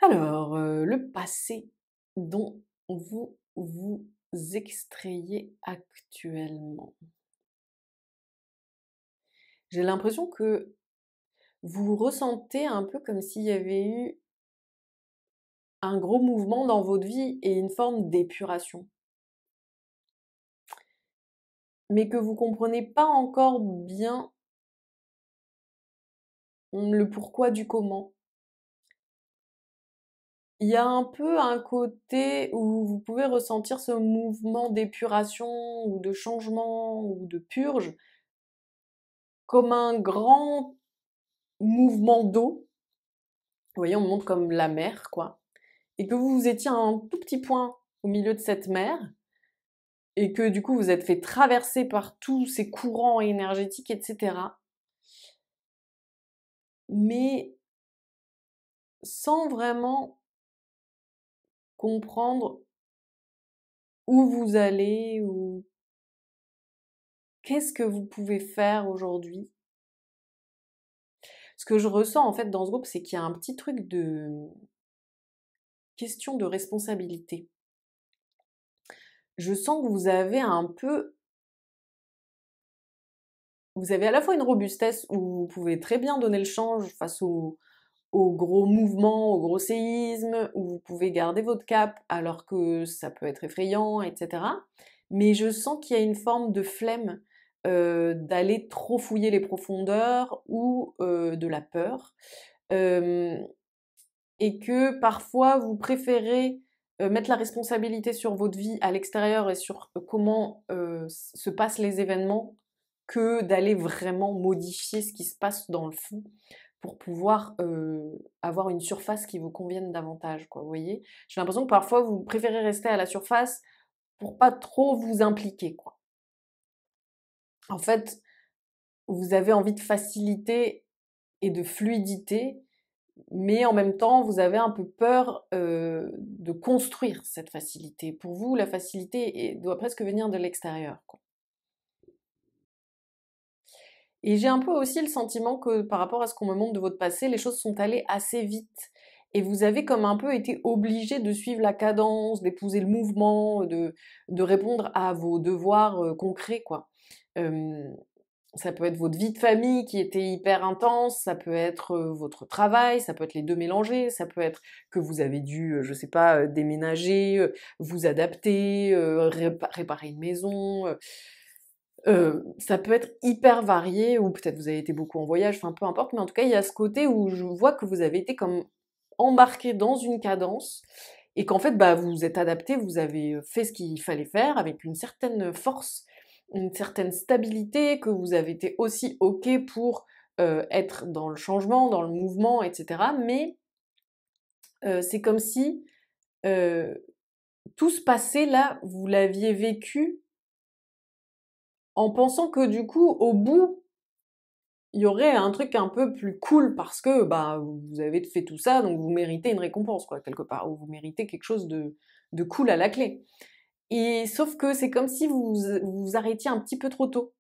Alors, le passé dont vous vous extrayez actuellement. j'ai l'impression que vous ressentez un peu comme s'il y avait eu un gros mouvement dans votre vie et une forme d'épuration. Mais que vous comprenez pas encore bien le pourquoi du comment. Il y a un peu un côté où vous pouvez ressentir ce mouvement d'épuration ou de changement ou de purge comme un grand mouvement d'eau. Vous voyez, on monte comme la mer, quoi. Et que vous étiez à un tout petit point au milieu de cette mer et que du coup vous êtes fait traverser par tous ces courants énergétiques, etc. Mais sans vraiment comprendre où vous allez ou qu'est-ce que vous pouvez faire aujourd'hui. Ce que je ressens en fait dans ce groupe, c'est qu'il y a un petit truc de question de responsabilité. Je sens que vous avez à la fois une robustesse où vous pouvez très bien donner le change face aux gros mouvements, aux gros séismes, où vous pouvez garder votre cap alors que ça peut être effrayant, etc. Mais je sens qu'il y a une forme de flemme d'aller trop fouiller les profondeurs ou de la peur. Euh, et que parfois vous préférez mettre la responsabilité sur votre vie à l'extérieur et sur comment se passent les événements que d'aller vraiment modifier ce qui se passe dans le fond pour pouvoir avoir une surface qui vous convienne davantage, quoi, vous voyez? J'ai l'impression que parfois vous préférez rester à la surface pour pas trop vous impliquer, quoi. En fait, vous avez envie de facilité et de fluidité, mais en même temps, vous avez un peu peur de construire cette facilité. Pour vous, la facilité doit presque venir de l'extérieur, quoi. Et j'ai un peu aussi le sentiment que par rapport à ce qu'on me montre de votre passé, les choses sont allées assez vite. Et vous avez comme un peu été obligé de suivre la cadence, d'épouser le mouvement, de répondre à vos devoirs concrets, quoi. Euh, Ça peut être votre vie de famille qui était hyper intense, ça peut être votre travail, ça peut être les deux mélangés, ça peut être que vous avez dû, je sais pas, déménager, vous adapter, réparer une maison. Ça peut être hyper varié, ou peut-être vous avez été beaucoup en voyage, enfin peu importe, mais en tout cas il y a ce côté où je vois que vous avez été comme embarqué dans une cadence et qu'en fait bah vous vous êtes adapté, vous avez fait ce qu'il fallait faire avec une certaine force, une certaine stabilité, que vous avez été aussi ok pour être dans le changement, dans le mouvement, etc. Mais c'est comme si euh, tout ce passé là, vous l'aviez vécu en pensant que du coup au bout il y aurait un truc un peu plus cool parce que bah vous avez fait tout ça, donc vous méritez une récompense, quoi, quelque part, ou vous méritez quelque chose de cool à la clé. Et sauf que c'est comme si vous arrêtiez un petit peu trop tôt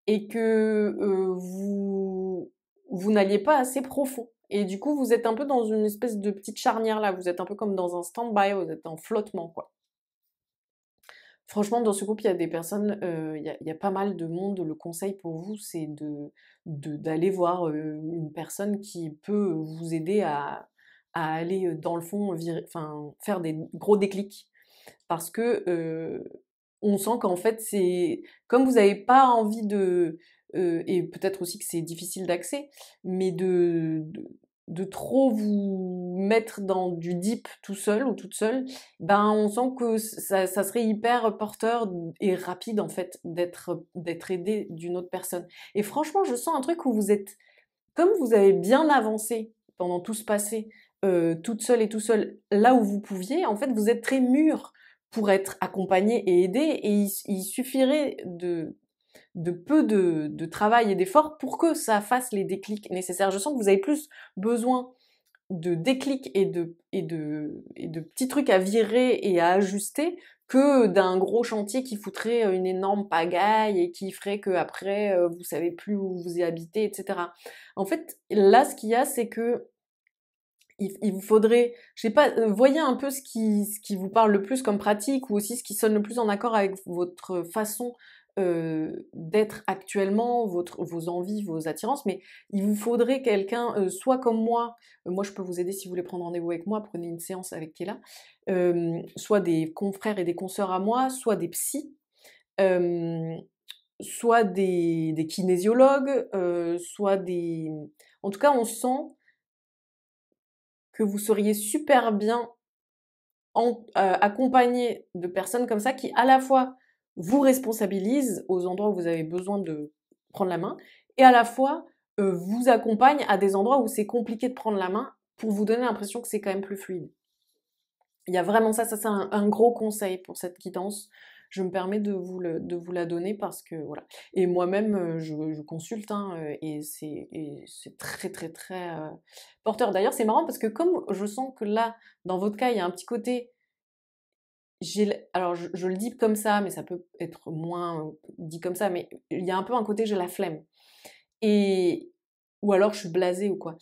et que vous n'alliez pas assez profond. Et du coup, vous êtes un peu dans une espèce de petite charnière là, vous êtes un peu comme dans un stand-by, vous êtes en flottement, quoi. Franchement, dans ce groupe, il y a des personnes, il y a pas mal de monde. Le conseil pour vous, c'est d'aller voir une personne qui peut vous aider à aller dans le fond, enfin, faire des gros déclics. Parce que on sent qu'en fait, c'est comme vous n'avez pas envie et peut-être aussi que c'est difficile d'accès, mais de trop vous mettre dans du deep tout seul ou toute seule, ben on sent que ça serait hyper porteur et rapide en fait d'être aidé d'une autre personne. Et franchement, je sens un truc où vous êtes, comme vous avez bien avancé pendant tout ce passé, toute seule et tout seul, là où vous pouviez, en fait, vous êtes très mûr pour être accompagné et aidé, et il suffirait de peu de travail et d'effort pour que ça fasse les déclics nécessaires. Je sens que vous avez plus besoin de déclics et de petits trucs à virer et à ajuster que d'un gros chantier qui foutrait une énorme pagaille et qui ferait que après vous savez plus où vous y habitez, etc. En fait, là, ce qu'il y a, c'est que il vous faudrait, je sais pas, voyez un peu ce qui vous parle le plus comme pratique ou aussi ce qui sonne le plus en accord avec votre façon d'être actuellement vos envies, vos attirances, mais il vous faudrait quelqu'un, soit comme moi je peux vous aider si vous voulez prendre rendez-vous avec moi, prenez une séance avec Kéla, soit des confrères et des consoeurs à moi, soit des psys, euh, soit des kinésiologues, soit des... En tout cas, on sent que vous seriez super bien accompagné de personnes comme ça qui, à la fois, vous responsabilisent aux endroits où vous avez besoin de prendre la main, et à la fois, vous accompagnent à des endroits où c'est compliqué de prendre la main pour vous donner l'impression que c'est quand même plus fluide. Il y a vraiment ça c'est un gros conseil pour cette guidance. Je me permets de vous la donner parce que voilà. Et moi-même, je consulte hein, et c'est très très très porteur. D'ailleurs, c'est marrant parce que comme je sens que là, dans votre cas, il y a un petit côté, alors je le dis comme ça, mais ça peut être moins dit comme ça, mais il y a un peu un côté j'ai la flemme. Et ou alors je suis blasée ou quoi.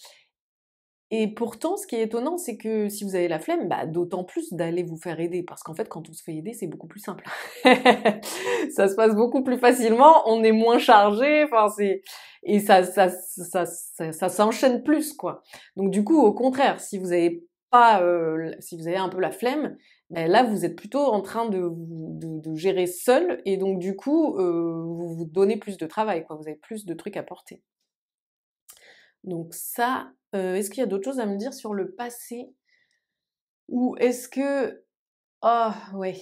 Et pourtant, ce qui est étonnant, c'est que si vous avez la flemme, bah, d'autant plus d'aller vous faire aider. Parce qu'en fait, quand on se fait aider, c'est beaucoup plus simple. Ça se passe beaucoup plus facilement, on est moins chargé, enfin, et ça s'enchaîne plus, quoi. Donc, du coup, au contraire, si vous avez pas, si vous avez un peu la flemme, ben là, vous êtes plutôt en train de gérer seul, et donc, du coup, vous vous donnez plus de travail, quoi. Vous avez plus de trucs à porter. Donc ça, est-ce qu'il y a d'autres choses à me dire sur le passé? Ou est-ce que... Ah, ouais.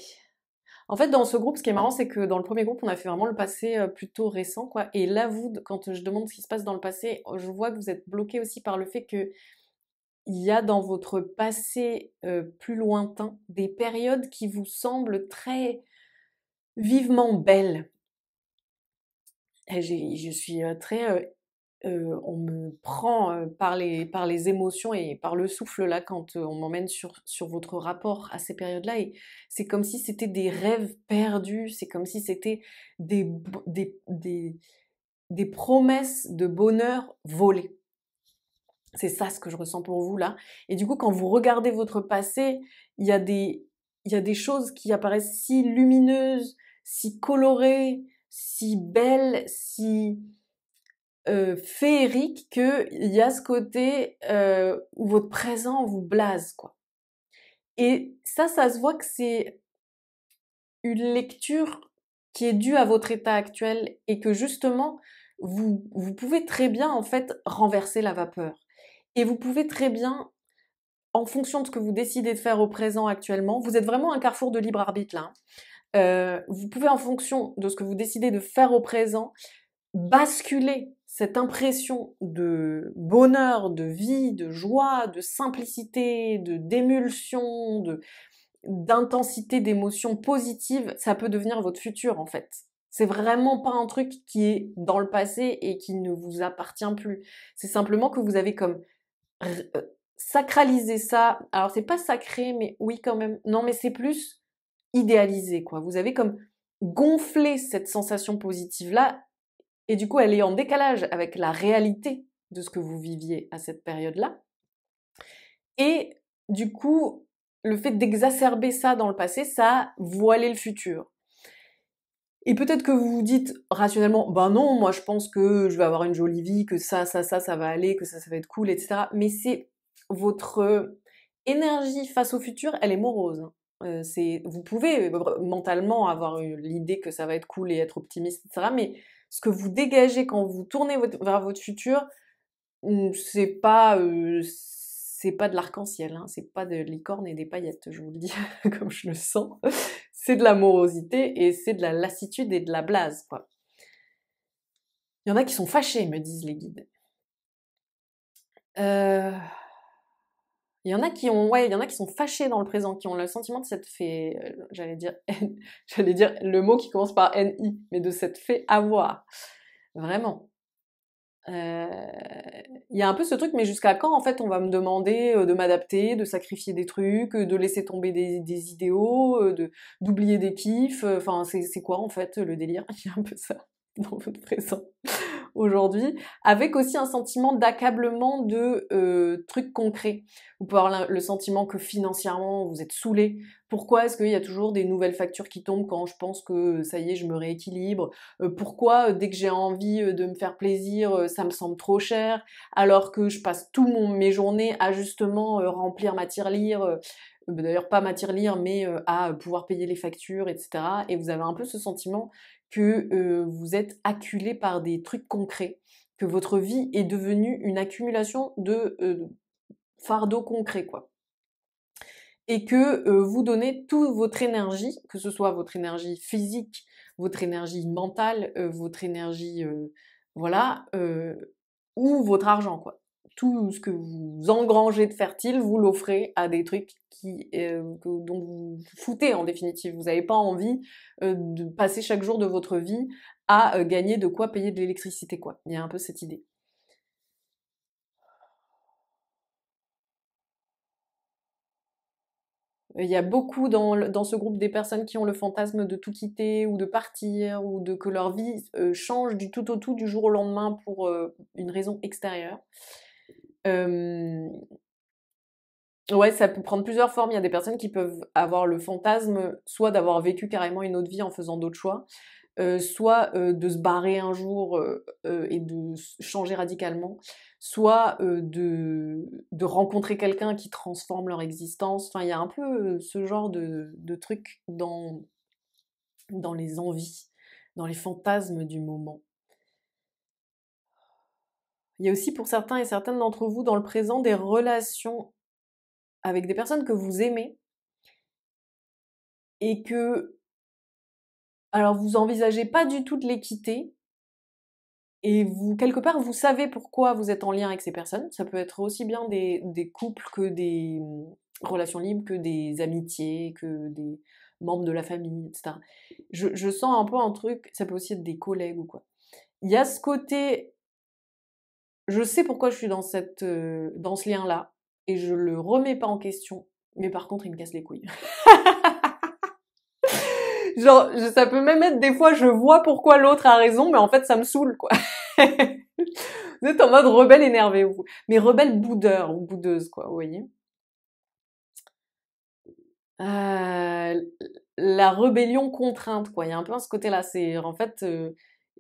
En fait, dans ce groupe, ce qui est marrant, c'est que dans le premier groupe, on a fait vraiment le passé plutôt récent, quoi. Et là, vous, quand je demande ce qui se passe dans le passé, je vois que vous êtes bloqué aussi par le fait que il y a dans votre passé plus lointain des périodes qui vous semblent très vivement belles. Et je suis très on me prend par les émotions et par le souffle là quand on m'emmène sur votre rapport à ces périodes-là. Et c'est comme si c'était des rêves perdus, c'est comme si c'était des promesses de bonheur volées. C'est ça ce que je ressens pour vous là. Et du coup, quand vous regardez votre passé, il y a des choses qui apparaissent si lumineuses, si colorées, si belles, si féerique qu'il y a ce côté où votre présent vous blase, quoi. Et ça se voit que c'est une lecture qui est due à votre état actuel et que justement, vous pouvez très bien en fait renverser la vapeur. Et vous pouvez très bien, en fonction de ce que vous décidez de faire au présent actuellement, vous êtes vraiment un carrefour de libre arbitre là. Vous pouvez en fonction de ce que vous décidez de faire au présent, basculer cette impression de bonheur, de vie, de joie, de simplicité, d'émulsion, d'intensité d'émotions positives, ça peut devenir votre futur en fait. C'est vraiment pas un truc qui est dans le passé et qui ne vous appartient plus. C'est simplement que vous avez comme sacralisé ça. Alors c'est pas sacré, mais oui quand même. Non, mais c'est plus idéalisé quoi. Vous avez comme gonflé cette sensation positive là. Et du coup, elle est en décalage avec la réalité de ce que vous viviez à cette période-là. Et du coup, le fait d'exacerber ça dans le passé, ça a voilé le futur. Et peut-être que vous vous dites rationnellement, ben non, moi je pense que je vais avoir une jolie vie, que ça va aller, que ça va être cool, etc. Mais c'est votre énergie face au futur, elle est morose. Vous pouvez mentalement avoir l'idée que ça va être cool et être optimiste, etc. Mais ce que vous dégagez quand vous tournez vers votre futur, c'est pas de l'arc-en-ciel, hein, c'est pas de licorne et des paillettes, je vous le dis comme je le sens. C'est de la morosité et c'est de la lassitude et de la blase, quoi. Il y en a qui sont fâchés, me disent les guides. Il y en a qui sont fâchés dans le présent, qui ont le sentiment de s'être fait, j'allais dire le mot qui commence par NI, mais de s'être fait avoir. Vraiment. Il y a un peu ce truc, mais jusqu'à quand en fait on va me demander de m'adapter, de sacrifier des trucs, de laisser tomber des idéaux, d'oublier des kiffs, enfin c'est quoi en fait le délire? Il y a un peu ça dans votre présent. aujourd'hui, avec aussi un sentiment d'accablement de trucs concrets. Vous pouvez avoir le sentiment que financièrement vous êtes saoulé. Pourquoi est-ce qu'il y a toujours des nouvelles factures qui tombent quand je pense que ça y est, je me rééquilibre? Pourquoi dès que j'ai envie de me faire plaisir, ça me semble trop cher, alors que je passe mes journées à justement remplir ma tirelire, d'ailleurs pas ma tirelire, mais à pouvoir payer les factures, etc. Et vous avez un peu ce sentiment que vous êtes acculé par des trucs concrets, que votre vie est devenue une accumulation de fardeaux concrets, quoi. Et que vous donnez toute votre énergie, que ce soit votre énergie physique, votre énergie mentale, votre énergie, voilà, ou votre argent, quoi. Tout ce que vous engrangez de fertile, vous l'offrez à des trucs dont vous vous foutez en définitive. Vous n'avez pas envie de passer chaque jour de votre vie à gagner de quoi payer de l'électricité, quoi. Il y a un peu cette idée. Il y a beaucoup dans ce groupe des personnes qui ont le fantasme de tout quitter ou de partir ou de que leur vie change du tout au tout du jour au lendemain pour une raison extérieure. Euh, Ouais, ça peut prendre plusieurs formes. Il y a des personnes qui peuvent avoir le fantasme soit d'avoir vécu carrément une autre vie en faisant d'autres choix, soit de se barrer un jour et de changer radicalement, soit de rencontrer quelqu'un qui transforme leur existence. Enfin, il y a un peu ce genre de truc dans les envies, dans les fantasmes du moment. Il y a aussi pour certains et certaines d'entre vous dans le présent des relations avec des personnes que vous aimez et que, alors vous envisagez pas du tout de les quitter, et vous, quelque part, vous savez pourquoi vous êtes en lien avec ces personnes. Ça peut être aussi bien des couples que des relations libres, que des amitiés, que des membres de la famille, etc. Je sens un peu un truc, ça peut aussi être des collègues ou quoi. Il y a ce côté, je sais pourquoi je suis dans dans ce lien-là, et je le remets pas en question, mais par contre, il me casse les couilles. Genre, ça peut même être des fois, je vois pourquoi l'autre a raison, mais en fait, ça me saoule, quoi. Vous êtes en mode rebelle énervé, vous. Mais rebelle boudeur ou boudeuse, quoi, vous voyez. Euh, la rébellion contrainte, quoi. Il y a un peu ce côté-là. C'est, en fait,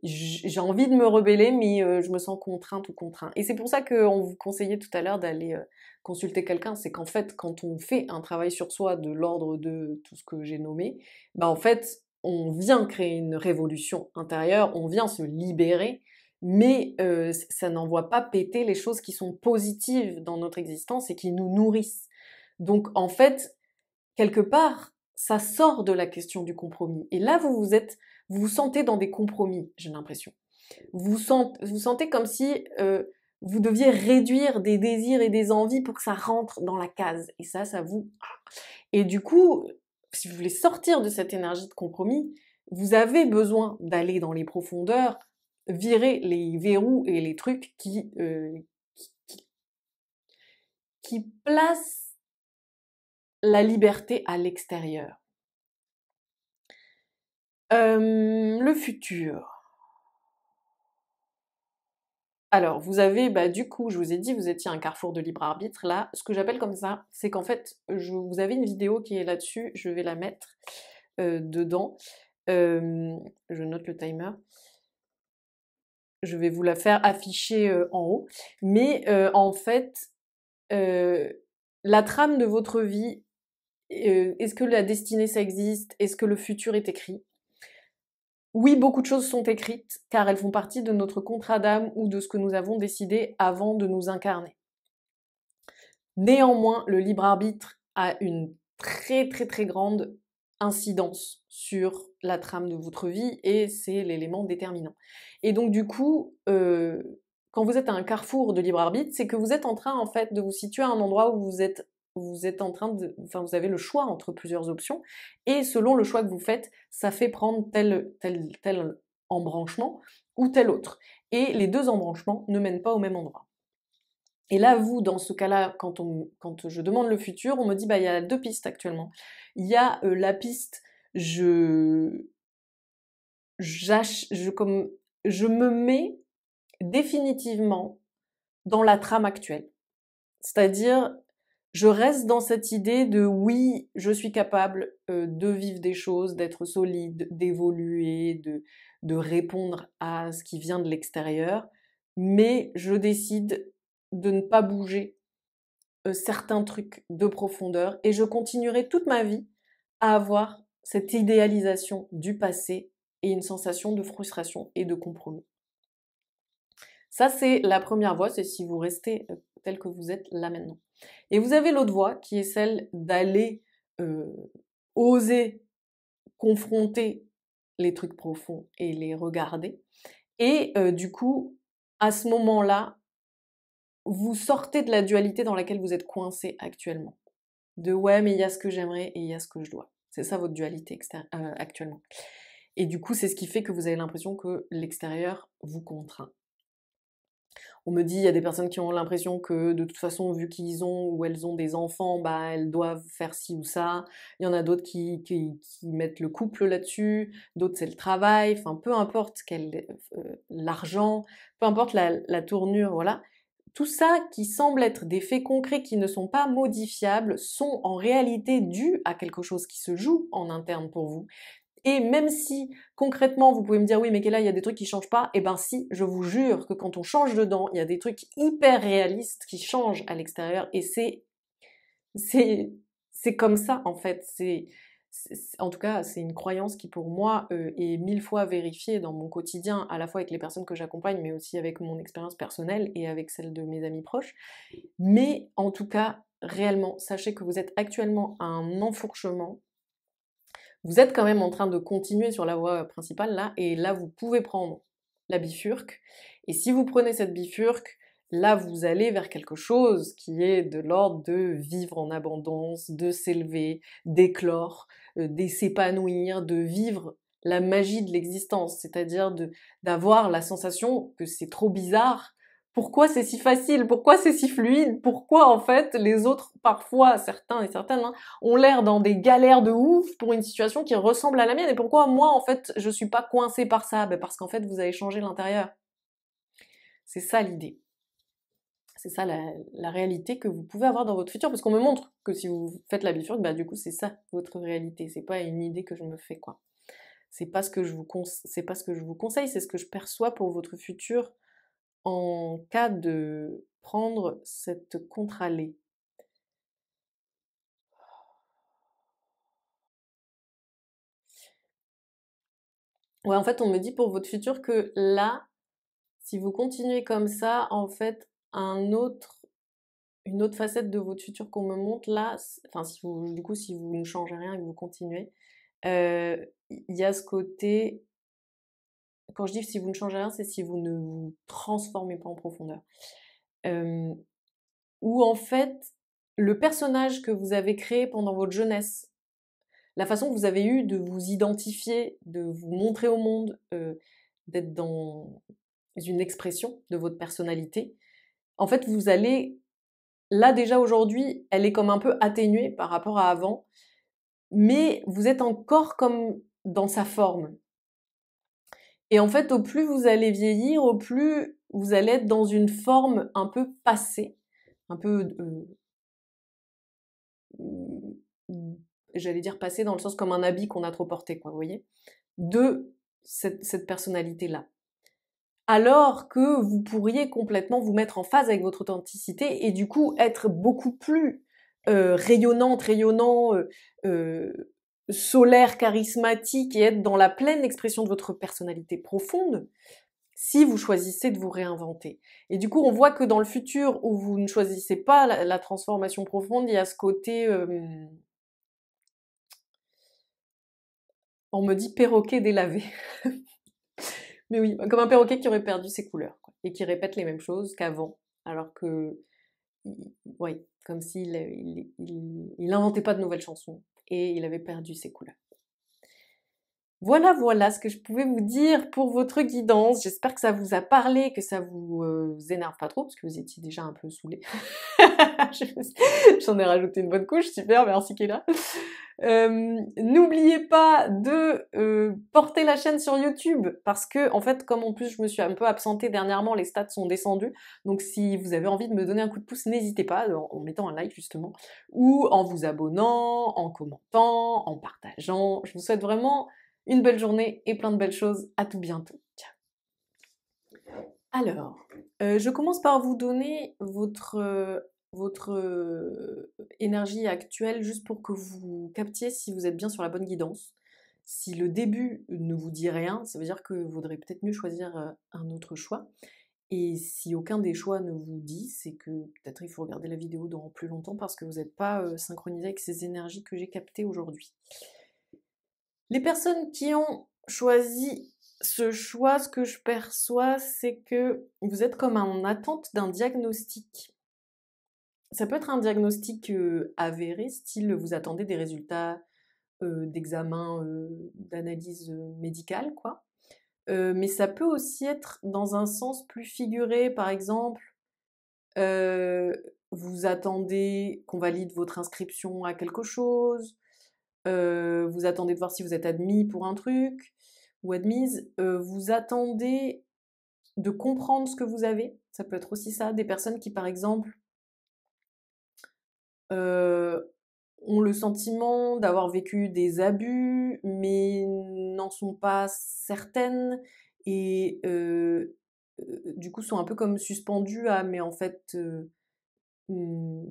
j'ai envie de me rebeller, mais je me sens contrainte ou contraint. Et c'est pour ça qu'on vous conseillait tout à l'heure d'aller consulter quelqu'un. C'est qu'en fait, quand on fait un travail sur soi de l'ordre de tout ce que j'ai nommé, bah en fait, on vient créer une révolution intérieure, on vient se libérer, mais ça n'envoie pas péter les choses qui sont positives dans notre existence et qui nous nourrissent. Donc en fait, quelque part, ça sort de la question du compromis. Et là, vous vous sentez dans des compromis, j'ai l'impression. Vous sentez comme si vous deviez réduire des désirs et des envies pour que ça rentre dans la case. Et ça vous... Et du coup, si vous voulez sortir de cette énergie de compromis, vous avez besoin d'aller dans les profondeurs, virer les verrous et les trucs qui placent la liberté à l'extérieur. Le futur. Alors, vous avez, bah, du coup, je vous ai dit, vous étiez un carrefour de libre arbitre. Là, ce que j'appelle comme ça, c'est qu'en fait, vous avez une vidéo qui est là-dessus, je vais la mettre dedans. Je note le timer. Je vais vous la faire afficher en haut. Mais en fait, la trame de votre vie, est-ce que la destinée, ça existe? Est-ce que le futur est écrit? Oui, beaucoup de choses sont écrites, car elles font partie de notre contrat d'âme ou de ce que nous avons décidé avant de nous incarner. Néanmoins, le libre arbitre a une très très très grande incidence sur la trame de votre vie et c'est l'élément déterminant. Et donc du coup, quand vous êtes à un carrefour de libre arbitre, c'est que vous êtes en train en fait de vous situer à un endroit où vous êtes en train de, enfin vous avez le choix entre plusieurs options et selon le choix que vous faites, ça fait prendre tel embranchement ou tel autre. Et les deux embranchements ne mènent pas au même endroit. Et là, vous, dans ce cas-là, quand je demande le futur, on me dit, bah, il y a deux pistes actuellement. Il y a la piste, je me mets définitivement dans la trame actuelle. C'est-à-dire, je reste dans cette idée de oui, je suis capable de vivre des choses, d'être solide, d'évoluer, de répondre à ce qui vient de l'extérieur, mais je décide de ne pas bouger certains trucs de profondeur et je continuerai toute ma vie à avoir cette idéalisation du passé et une sensation de frustration et de compromis. Ça, c'est la première voie, c'est si vous restez tel que vous êtes là maintenant. Et vous avez l'autre voie qui est celle d'aller oser confronter les trucs profonds et les regarder. Et du coup, à ce moment-là, vous sortez de la dualité dans laquelle vous êtes coincé actuellement. De ouais, mais il y a ce que j'aimerais et il y a ce que je dois. C'est ça votre dualité actuellement. Et du coup, c'est ce qui fait que vous avez l'impression que l'extérieur vous contraint. On me dit, il y a des personnes qui ont l'impression que de toute façon, vu qu'ils ont ou elles ont des enfants, bah elles doivent faire ci ou ça. Il y en a d'autres qui mettent le couple là-dessus, d'autres c'est le travail, enfin peu importe l'argent, peu importe la tournure, voilà. Tout ça qui semble être des faits concrets qui ne sont pas modifiables sont en réalité dus à quelque chose qui se joue en interne pour vous. Et même si concrètement vous pouvez me dire oui mais Kéla il y a des trucs qui changent pas, eh ben si, je vous jure que quand on change dedans, il y a des trucs hyper réalistes qui changent à l'extérieur et c'est comme ça en fait. En tout cas c'est une croyance qui pour moi est 1000 fois vérifiée dans mon quotidien, à la fois avec les personnes que j'accompagne mais aussi avec mon expérience personnelle et avec celle de mes amis proches. Mais en tout cas réellement sachez que vous êtes actuellement à un enfourchement. Vous êtes quand même en train de continuer sur la voie principale là, et là vous pouvez prendre la bifurque. Et si vous prenez cette bifurque, là vous allez vers quelque chose qui est de l'ordre de vivre en abondance, de s'élever, d'éclore, de s'épanouir, de vivre la magie de l'existence, c'est-à-dire d'avoir la sensation que c'est trop bizarre. Pourquoi c'est si facile? Pourquoi c'est si fluide? Pourquoi en fait les autres, parfois certains et certaines, hein, ont l'air dans des galères de ouf pour une situation qui ressemble à la mienne? Et pourquoi moi en fait je suis pas coincée par ça? Ben parce qu'en fait vous avez changé l'intérieur. C'est ça l'idée. C'est ça la réalité que vous pouvez avoir dans votre futur, parce qu'on me montre que si vous faites la bifurque, bah du coup c'est ça votre réalité. C'est pas une idée que je me fais quoi. C'est pas ce que je vous conseille, c'est ce que je perçois pour votre futur en cas de prendre cette contre-allée. Ouais, en fait, on me dit pour votre futur que là, si vous continuez comme ça, en fait, une autre facette de votre futur qu'on me montre là, enfin, du coup, si vous ne changez rien et que vous continuez, il y a ce côté, quand je dis si vous ne changez rien, c'est si vous ne vous transformez pas en profondeur. Où en fait, le personnage que vous avez créé pendant votre jeunesse, la façon que vous avez eu de vous identifier, de vous montrer au monde, d'être dans une expression de votre personnalité, en fait, vous allez, là déjà aujourd'hui, elle est comme un peu atténuée par rapport à avant, mais vous êtes encore comme dans sa forme. Et en fait, au plus vous allez vieillir, au plus vous allez être dans une forme un peu passée, un peu, j'allais dire passée dans le sens comme un habit qu'on a trop porté, quoi, vous voyez, de cette personnalité-là. Alors que vous pourriez complètement vous mettre en phase avec votre authenticité et du coup être beaucoup plus rayonnante, rayonnant, solaire, charismatique et être dans la pleine expression de votre personnalité profonde si vous choisissez de vous réinventer. Et du coup, on voit que dans le futur où vous ne choisissez pas la transformation profonde, il y a ce côté, on me dit perroquet délavé. Mais oui, comme un perroquet qui aurait perdu ses couleurs, quoi, et qui répète les mêmes choses qu'avant, alors que, oui, comme s'il il n'inventait pas de nouvelles chansons, et il avait perdu ses couleurs. Voilà, voilà ce que je pouvais vous dire pour votre guidance. J'espère que ça vous a parlé, que ça vous énerve pas trop, parce que vous étiez déjà un peu saoulés. J'en ai rajouté une bonne couche, super, merci Kéla. N'oubliez pas de porter la chaîne sur YouTube parce que, en fait, comme en plus je me suis un peu absentée dernièrement, les stats sont descendus. Donc si vous avez envie de me donner un coup de pouce, n'hésitez pas en mettant un like justement, ou en vous abonnant, en commentant, en partageant. Je vous souhaite vraiment une belle journée et plein de belles choses. À tout bientôt. Ciao. Alors, je commence par vous donner votre énergie actuelle juste pour que vous captiez si vous êtes bien sur la bonne guidance. Si le début ne vous dit rien, ça veut dire que vous vaudrait peut-être mieux choisir un autre choix. Et si aucun des choix ne vous dit, c'est que peut-être il faut regarder la vidéo dans plus longtemps parce que vous n'êtes pas synchronisé avec ces énergies que j'ai captées aujourd'hui. Les personnes qui ont choisi ce choix, ce que je perçois, c'est que vous êtes comme en attente d'un diagnostic. Ça peut être un diagnostic avéré, style vous attendez des résultats d'examen, d'analyse médicale, quoi. Mais ça peut aussi être dans un sens plus figuré, par exemple, vous attendez qu'on valide votre inscription à quelque chose, vous attendez de voir si vous êtes admis pour un truc ou admise, vous attendez de comprendre ce que vous avez. Ça peut être aussi ça, des personnes qui, par exemple, ont le sentiment d'avoir vécu des abus, mais n'en sont pas certaines et du coup sont un peu comme suspendues à mais en fait, mmh,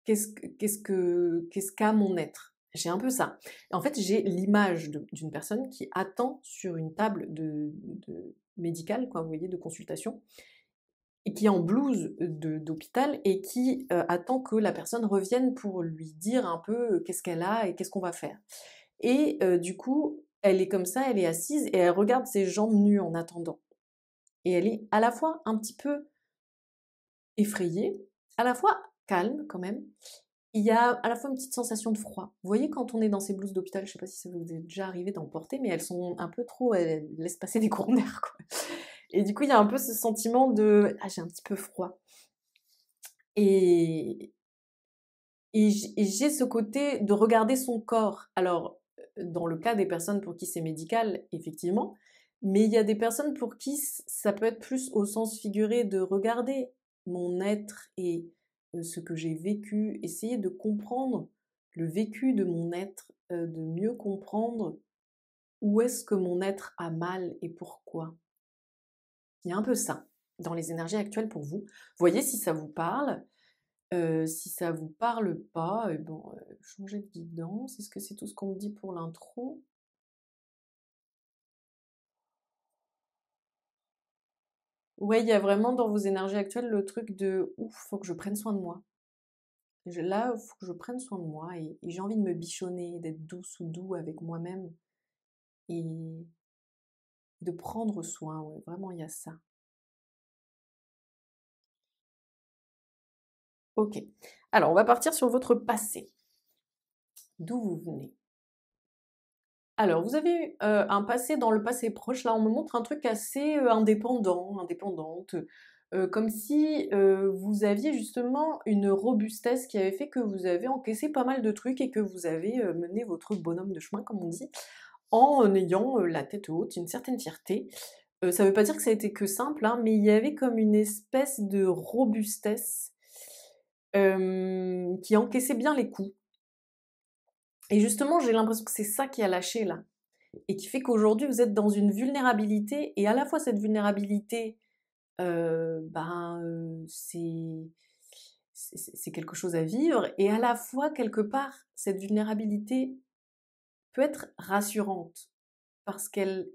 qu'est-ce qu'a mon être? J'ai un peu ça. En fait, j'ai l'image d'une personne qui attend sur une table de médicale, quoi, vous voyez, de consultation, et qui est en blouse d'hôpital et qui attend que la personne revienne pour lui dire un peu qu'est-ce qu'elle a et qu'est-ce qu'on va faire. Et du coup, elle est comme ça, elle est assise et elle regarde ses jambes nues en attendant. Et elle est à la fois un petit peu effrayée, à la fois calme quand même. Il y a à la fois une petite sensation de froid. Vous voyez quand on est dans ces blouses d'hôpital, je sais pas si ça vous est déjà arrivé d'en porter, mais elles sont un peu trop, elles laissent passer des courants d'air, quoi. Et du coup, il y a un peu ce sentiment de ah, j'ai un petit peu froid. Et, et j'ai ce côté de regarder son corps. Alors, dans le cas des personnes pour qui c'est médical, effectivement, mais il y a des personnes pour qui ça peut être plus au sens figuré de regarder mon être et ce que j'ai vécu, essayer de comprendre le vécu de mon être, de mieux comprendre où est-ce que mon être a mal et pourquoi. Il y a un peu ça dans les énergies actuelles pour vous. Voyez si ça vous parle. Si ça vous parle pas, et ben, changez de guidance. Est-ce que c'est tout ce qu'on me dit pour l'intro? Ouais, il y a vraiment dans vos énergies actuelles le truc de: «Ouf, faut que je prenne soin de moi». Là, faut que je prenne soin de moi et j'ai envie de me bichonner, d'être douce ou doux avec moi-même et de prendre soin, ouais, vraiment il y a ça. OK. Alors on va partir sur votre passé. D'où vous venez? Alors, vous avez eu, un passé dans le passé proche, là, on me montre un truc assez, indépendant, indépendante, comme si, vous aviez justement une robustesse qui avait fait que vous avez encaissé pas mal de trucs et que vous avez, mené votre bonhomme de chemin, comme on dit, en ayant, la tête haute, une certaine fierté. Ça veut pas dire que ça a été que simple, hein, mais il y avait comme une espèce de robustesse, qui encaissait bien les coups et justement, j'ai l'impression que c'est ça qui a lâché, là. Et qui fait qu'aujourd'hui vous êtes dans une vulnérabilité et à la fois cette vulnérabilité, c'est quelque chose à vivre et à la fois quelque part cette vulnérabilité peut être rassurante parce qu'elle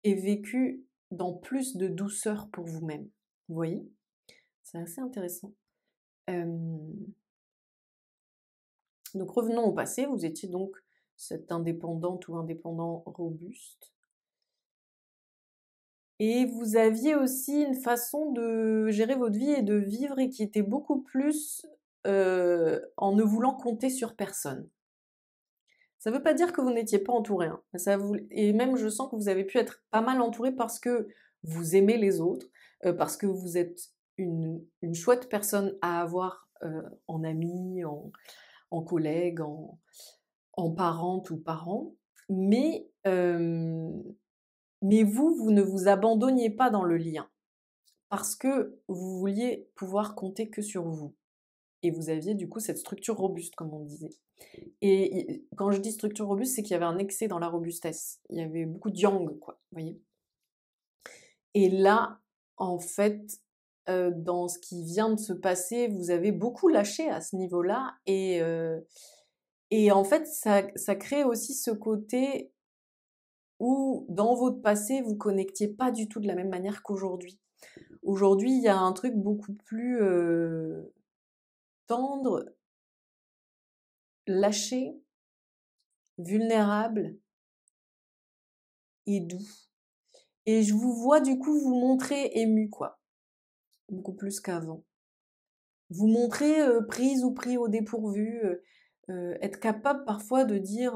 est vécue dans plus de douceur pour vous-même. Vous voyez? C'est assez intéressant. Hem, donc revenons au passé, vous étiez donc cette indépendante ou indépendant robuste. Et vous aviez aussi une façon de gérer votre vie et de vivre et qui était beaucoup plus, en ne voulant compter sur personne. Ça ne veut pas dire que vous n'étiez pas entouré, hein, ça vous et même je sens que vous avez pu être pas mal entouré parce que vous aimez les autres, parce que vous êtes une chouette personne à avoir, en ami, en en collègue, en parente ou parent, mais, vous ne vous abandonniez pas dans le lien, parce que vous vouliez pouvoir compter que sur vous. Et vous aviez du coup cette structure robuste, comme on disait. Et quand je dis structure robuste, c'est qu'il y avait un excès dans la robustesse. Il y avait beaucoup de yang, quoi, vous voyez. Et là, en fait, dans ce qui vient de se passer, vous avez beaucoup lâché à ce niveau-là. Et en fait, ça crée aussi ce côté où, dans votre passé, vous connectiez pas du tout de la même manière qu'aujourd'hui. Aujourd'hui, il y a un truc beaucoup plus tendre, lâché, vulnérable et doux. Et je vous vois du coup vous montrer ému, quoi. Beaucoup plus qu'avant. Vous montrer prise ou pris au dépourvu, être capable parfois de dire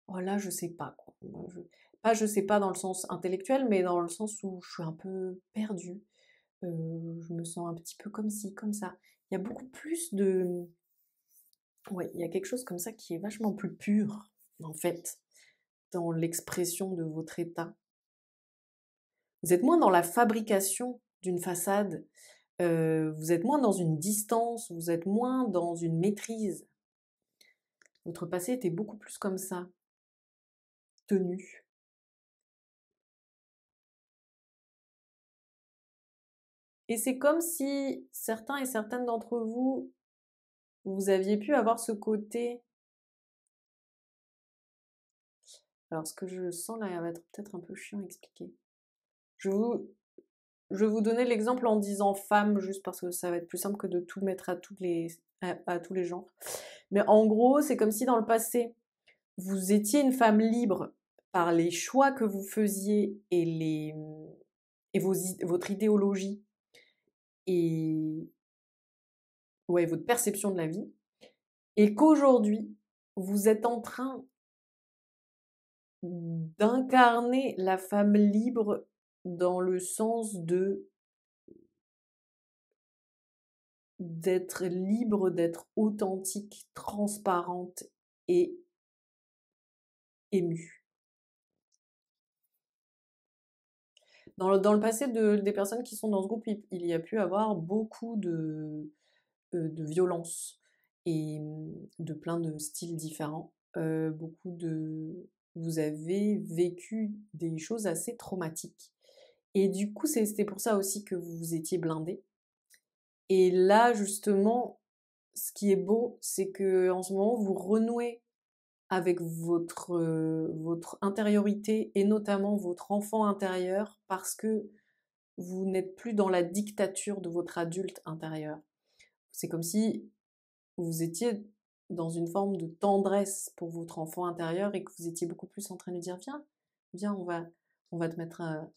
oh là, je sais pas, quoi. Pas je sais pas dans le sens intellectuel, mais dans le sens où je suis un peu perdue. Je me sens un petit peu comme ci, comme ça. Il y a beaucoup plus de. Ouais, il y a quelque chose comme ça qui est vachement plus pur, en fait, dans l'expression de votre état. Vous êtes moins dans la fabrication d'une façade, vous êtes moins dans une distance, vous êtes moins dans une maîtrise. Votre passé était beaucoup plus comme ça, tenu. Et c'est comme si certains et certaines d'entre vous, vous aviez pu avoir ce côté. Alors ce que je sens là va être peut-être un peu chiant à expliquer. Je vais vous donner l'exemple en disant femme, juste parce que ça va être plus simple que de tout mettre à tous les genres. Mais en gros, c'est comme si dans le passé, vous étiez une femme libre par les choix que vous faisiez et votre idéologie et ouais, votre perception de la vie, et qu'aujourd'hui, vous êtes en train d'incarner la femme libre dans le sens d'être libre, d'être authentique, transparente et émue. Dans le passé des personnes qui sont dans ce groupe, il y a pu avoir beaucoup de violence et de plein de styles différents. Vous avez vécu des choses assez traumatiques. Et du coup, c'était pour ça aussi que vous vous étiez blindé. Et là, justement, ce qui est beau, c'est que en ce moment, vous renouez avec votre intériorité et notamment votre enfant intérieur parce que vous n'êtes plus dans la dictature de votre adulte intérieur. C'est comme si vous étiez dans une forme de tendresse pour votre enfant intérieur et que vous étiez beaucoup plus en train de dire viens, viens, on va te mettre un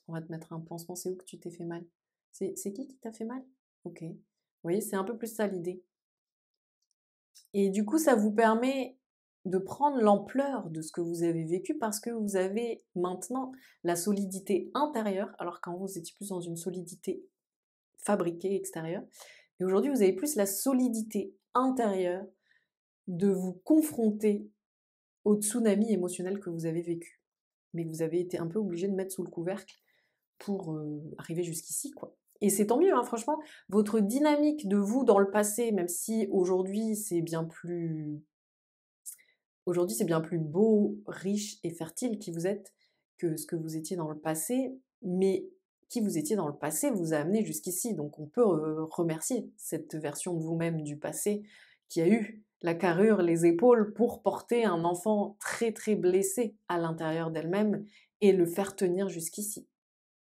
pansement. C'est où que tu t'es fait mal? C'est qui t'a fait mal? Ok. Vous voyez, c'est un peu plus ça l'idée. Et du coup, ça vous permet de prendre l'ampleur de ce que vous avez vécu parce que vous avez maintenant la solidité intérieure, alors qu'avant vous étiez plus dans une solidité fabriquée extérieure. Et aujourd'hui, vous avez plus la solidité intérieure de vous confronter au tsunami émotionnel que vous avez vécu, mais que vous avez été un peu obligé de mettre sous le couvercle pour arriver jusqu'ici, quoi. Et c'est tant mieux, hein, franchement, votre dynamique de vous dans le passé, même si aujourd'hui c'est bien plus beau, riche et fertile qui vous êtes que ce que vous étiez dans le passé, mais qui vous étiez dans le passé vous a amené jusqu'ici. Donc on peut remercier cette version de vous-même du passé qui a eu la carrure, les épaules pour porter un enfant très très blessé à l'intérieur d'elle-même et le faire tenir jusqu'ici.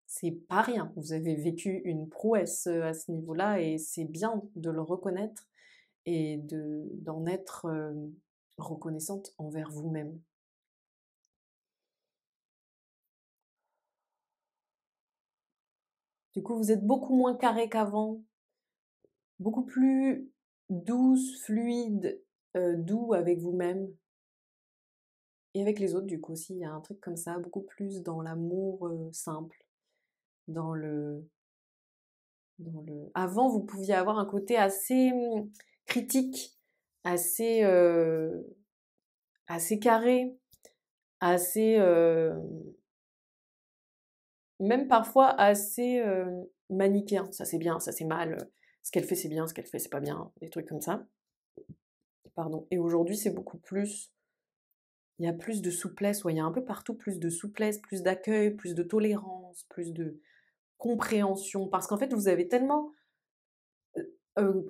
C'est pas rien, vous avez vécu une prouesse à ce niveau-là et c'est bien de le reconnaître et d'en être reconnaissante envers vous-même. Du coup, vous êtes beaucoup moins carré qu'avant, beaucoup plus douce, fluide, doux avec vous-même et avec les autres. Du coup aussi, il y a un truc comme ça, beaucoup plus dans l'amour simple, dans le. Avant, vous pouviez avoir un côté assez critique assez, assez carré, assez, même parfois assez manichéen. Ça c'est bien, ça c'est mal, ce qu'elle fait c'est bien, ce qu'elle fait c'est pas bien, des trucs comme ça. Pardon. Et aujourd'hui c'est beaucoup plus, il y a plus de souplesse, ouais, il y a un peu partout plus de souplesse, plus d'accueil, plus de tolérance, plus de compréhension. Parce qu'en fait vous avez tellement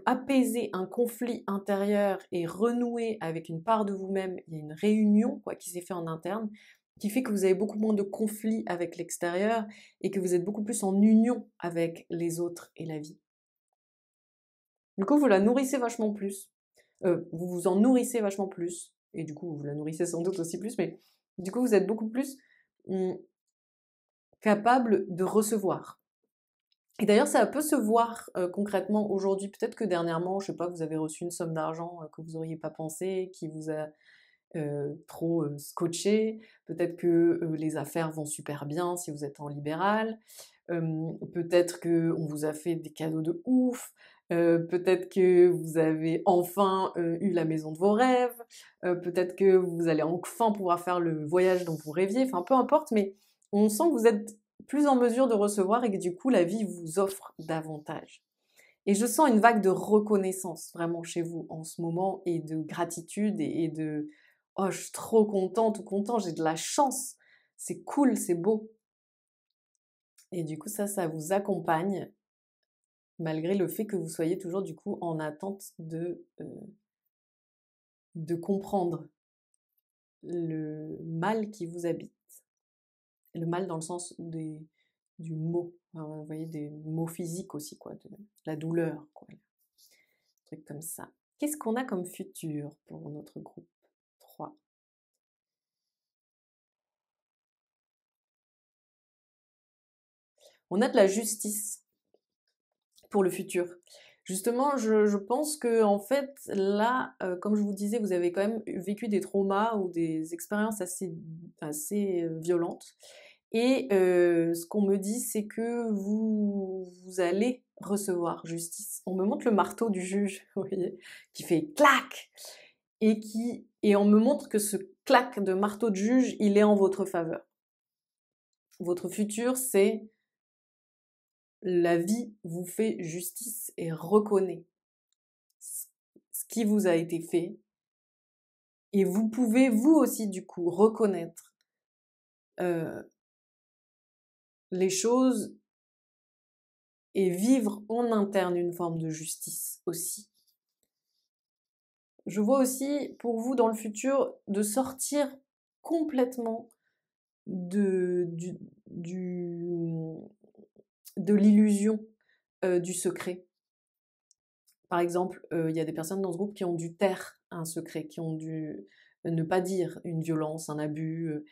apaiser un conflit intérieur et renouer avec une part de vous-même, il y a une réunion quoi, qui s'est fait en interne, qui fait que vous avez beaucoup moins de conflits avec l'extérieur et que vous êtes beaucoup plus en union avec les autres et la vie. Du coup, vous la nourrissez vachement plus. Vous vous en nourrissez vachement plus. Et du coup, vous la nourrissez sans doute aussi plus, mais du coup, vous êtes beaucoup plus capable de recevoir. Et d'ailleurs, ça peut se voir concrètement aujourd'hui. Peut-être que dernièrement, je sais pas, vous avez reçu une somme d'argent que vous n'auriez pas pensé, qui vous a trop scotché. Peut-être que les affaires vont super bien si vous êtes en libéral. Peut-être que on vous a fait des cadeaux de ouf. Peut-être que vous avez enfin eu la maison de vos rêves. Peut-être que vous allez enfin pouvoir faire le voyage dont vous rêviez. Enfin, peu importe, mais on sent que vous êtes plus en mesure de recevoir et que du coup, la vie vous offre davantage. Et je sens une vague de reconnaissance vraiment chez vous en ce moment et de gratitude et de oh, je suis trop contente ou content, j'ai de la chance, c'est cool, c'est beau. Et du coup, ça vous accompagne malgré le fait que vous soyez toujours du coup en attente de comprendre le mal qui vous habite. Le mal dans le sens du mot, enfin, vous voyez, des mots physiques aussi, quoi, de la douleur, quoi, un truc comme ça. Qu'est-ce qu'on a comme futur pour notre groupe 3? On a de la justice pour le futur. Justement, je pense que en fait, là, comme je vous disais, vous avez quand même vécu des traumas ou des expériences assez violentes. Et ce qu'on me dit, c'est que vous allez recevoir justice. On me montre le marteau du juge, vous voyez, qui fait clac et on me montre que ce clac de marteau de juge, il est en votre faveur. Votre futur, c'est la vie vous fait justice et reconnaît ce qui vous a été fait. Et vous pouvez, vous aussi, du coup, reconnaître les choses et vivre en interne une forme de justice aussi. Je vois aussi pour vous dans le futur de sortir complètement de, de l'illusion du secret. Par exemple, il y a des personnes dans ce groupe qui ont dû taire un secret, qui ont dû ne pas dire une violence, un abus,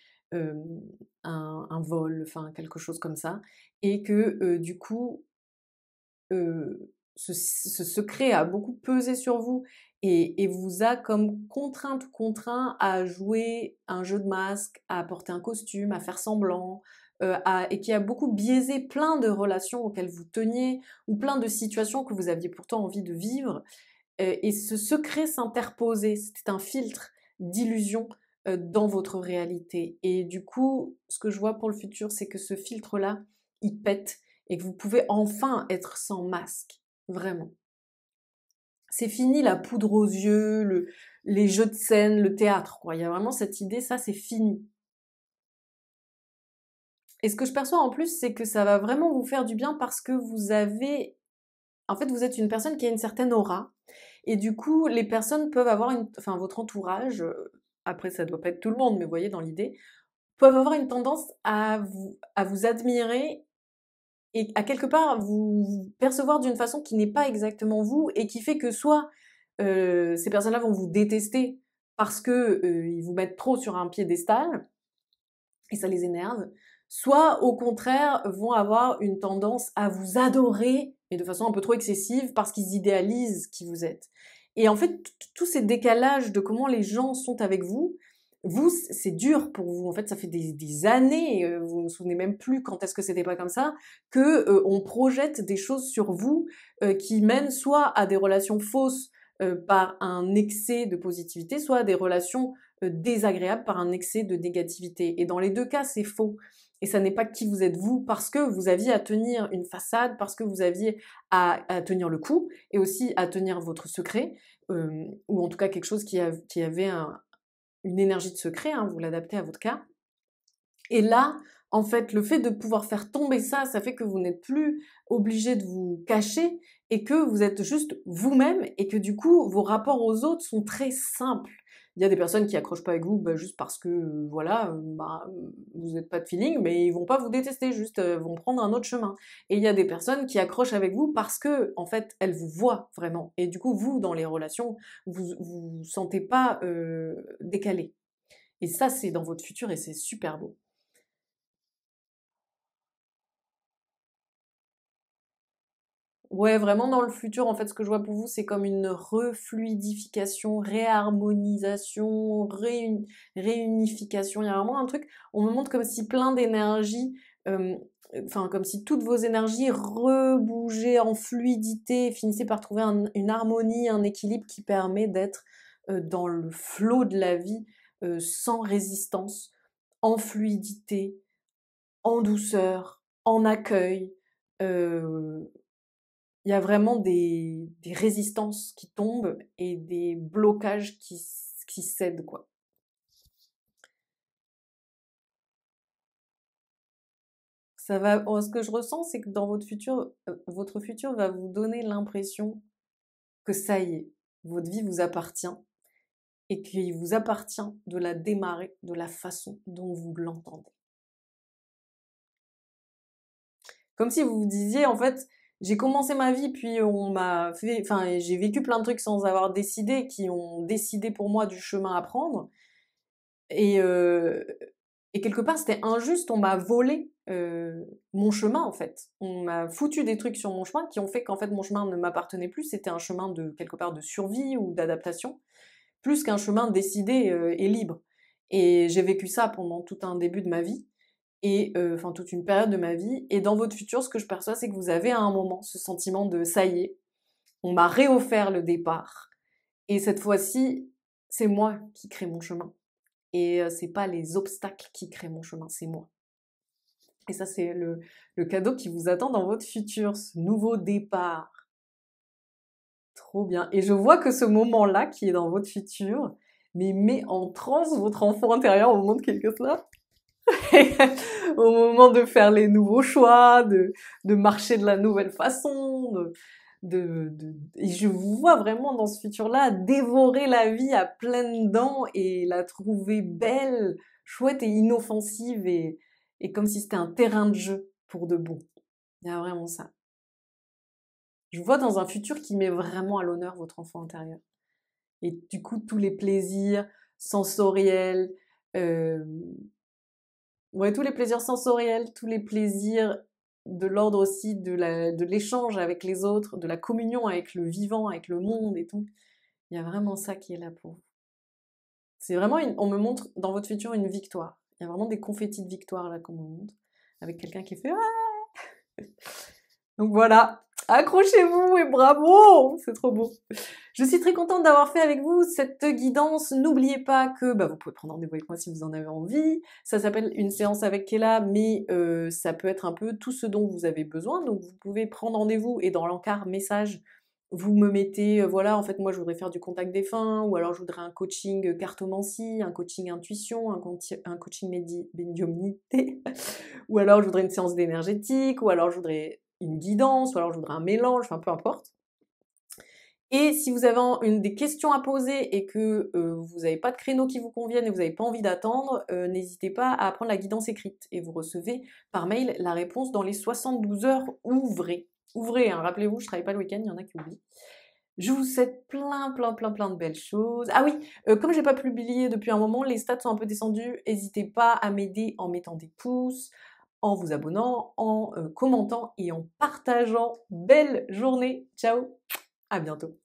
un vol, enfin quelque chose comme ça, et que du coup, ce secret a beaucoup pesé sur vous et vous a comme contrainte ou contraint à jouer un jeu de masque, à porter un costume, à faire semblant, et qui a beaucoup biaisé plein de relations auxquelles vous teniez ou plein de situations que vous aviez pourtant envie de vivre. Et ce secret s'interposait, c'était un filtre d'illusion dans votre réalité. Et du coup, ce que je vois pour le futur, c'est que ce filtre-là, il pète et que vous pouvez enfin être sans masque, vraiment. C'est fini la poudre aux yeux, les jeux de scène, le théâtre, quoi. Il y a vraiment cette idée, ça c'est fini. Et ce que je perçois en plus, c'est que ça va vraiment vous faire du bien parce que vous avez... En fait, vous êtes une personne qui a une certaine aura. Et du coup, les personnes peuvent avoir une... Enfin, votre entourage, après ça doit pas être tout le monde, mais vous voyez dans l'idée, peuvent avoir une tendance à vous admirer et à quelque part vous percevoir d'une façon qui n'est pas exactement vous et qui fait que soit ces personnes-là vont vous détester parce que ils vous mettent trop sur un piédestal et ça les énerve, soit au contraire vont avoir une tendance à vous adorer mais de façon un peu trop excessive parce qu'ils idéalisent qui vous êtes. Et en fait, tous ces décalages de comment les gens sont avec vous, c'est dur pour vous. En fait, ça fait des années, vous ne vous souvenez même plus quand est-ce que c'était pas comme ça, que on projette des choses sur vous qui mènent soit à des relations fausses par un excès de positivité, soit des relations désagréables par un excès de négativité. Et dans les deux cas, c'est faux. Et ça n'est pas qui vous êtes vous, parce que vous aviez à tenir une façade, parce que vous aviez à tenir le coup, et aussi à tenir votre secret, ou en tout cas quelque chose qui avait une énergie de secret, hein, vous l'adaptez à votre cas. Et là, en fait, le fait de pouvoir faire tomber ça, ça fait que vous n'êtes plus obligé de vous cacher et que vous êtes juste vous-même et que du coup, vos rapports aux autres sont très simples. Il y a des personnes qui accrochent pas avec vous juste parce que, voilà, vous n'êtes pas de feeling, mais ils vont pas vous détester, juste vont prendre un autre chemin. Et il y a des personnes qui accrochent avec vous parce que, en fait, elles vous voient vraiment. Et du coup, vous, dans les relations, vous sentez pas décalé. Et ça, c'est dans votre futur et c'est super beau. Ouais, vraiment dans le futur, en fait, ce que je vois pour vous, c'est comme une refluidification, réharmonisation, réunification. Il y a vraiment un truc, on me montre comme si plein d'énergie, euh, enfin, comme si toutes vos énergies rebougeaient en fluidité et finissaient par trouver une harmonie, un équilibre qui permet d'être dans le flot de la vie, sans résistance, en fluidité, en douceur, en accueil. euh, il y a vraiment des résistances qui tombent et des blocages qui cèdent, quoi. Ce que je ressens, c'est que dans votre futur va vous donner l'impression que ça y est, votre vie vous appartient et qu'il vous appartient de la démarrer de la façon dont vous l'entendez. Comme si vous vous disiez, en fait, j'ai commencé ma vie, puis on m'a fait, enfin, j'ai vécu plein de trucs sans avoir décidé, qui ont décidé pour moi du chemin à prendre. Et, euh, et quelque part, c'était injuste, on m'a volé mon chemin, en fait. On m'a foutu des trucs sur mon chemin qui ont fait qu'en fait, mon chemin ne m'appartenait plus. C'était un chemin de, quelque part, de survie ou d'adaptation, plus qu'un chemin décidé et libre. Et j'ai vécu ça pendant tout un début de ma vie, et enfin toute une période de ma vie. Et dans votre futur, ce que je perçois, c'est que vous avez à un moment ce sentiment de ça y est, on m'a réoffert le départ. Et cette fois-ci, c'est moi qui crée mon chemin. Et c'est pas les obstacles qui créent mon chemin, c'est moi. Et ça, c'est le cadeau qui vous attend dans votre futur, ce nouveau départ. Trop bien. Et je vois que ce moment-là, qui est dans votre futur, mais met en transe votre enfant intérieur au moment de quelque chose. Au moment de faire les nouveaux choix, de marcher de la nouvelle façon, et je vous vois vraiment dans ce futur-là dévorer la vie à pleines dents et la trouver belle, chouette et inoffensive et comme si c'était un terrain de jeu pour de bon. Il y a vraiment ça. Je vous vois dans un futur qui met vraiment à l'honneur votre enfant intérieur. Et du coup, tous les plaisirs sensoriels, euh, ouais, tous les plaisirs sensoriels, tous les plaisirs de l'ordre aussi de l'échange avec les autres, de la communion avec le vivant, avec le monde et tout. Il y a vraiment ça qui est là pour vous. C'est vraiment, on me montre dans votre futur une victoire. Il y a vraiment des confettis de victoire là qu'on me montre, avec quelqu'un qui fait ah. Donc voilà, accrochez-vous et bravo, c'est trop beau. Je suis très contente d'avoir fait avec vous cette guidance. N'oubliez pas que vous pouvez prendre rendez-vous avec moi si vous en avez envie. Ça s'appelle une séance avec Kéla, mais ça peut être un peu tout ce dont vous avez besoin. Donc vous pouvez prendre rendez-vous et dans l'encart message, vous me mettez, voilà, en fait moi je voudrais faire du contact défunt, ou alors je voudrais un coaching cartomancie, un coaching intuition, un coaching médiumnité, ou alors je voudrais une séance d'énergétique, ou alors je voudrais une guidance, ou alors je voudrais un mélange, enfin peu importe. Et si vous avez des questions à poser et que vous n'avez pas de créneau qui vous convienne et vous n'avez pas envie d'attendre, n'hésitez pas à prendre la guidance écrite. Et vous recevez par mail la réponse dans les 72 heures ouvrées. Ouvrez, hein, rappelez-vous, je ne travaille pas le week-end, il y en a qui oublient. Je vous souhaite plein de belles choses. Ah oui, comme j'ai pas publié depuis un moment, les stats sont un peu descendus. N'hésitez pas à m'aider en mettant des pouces, en vous abonnant, en commentant et en partageant. Belle journée. Ciao, à bientôt.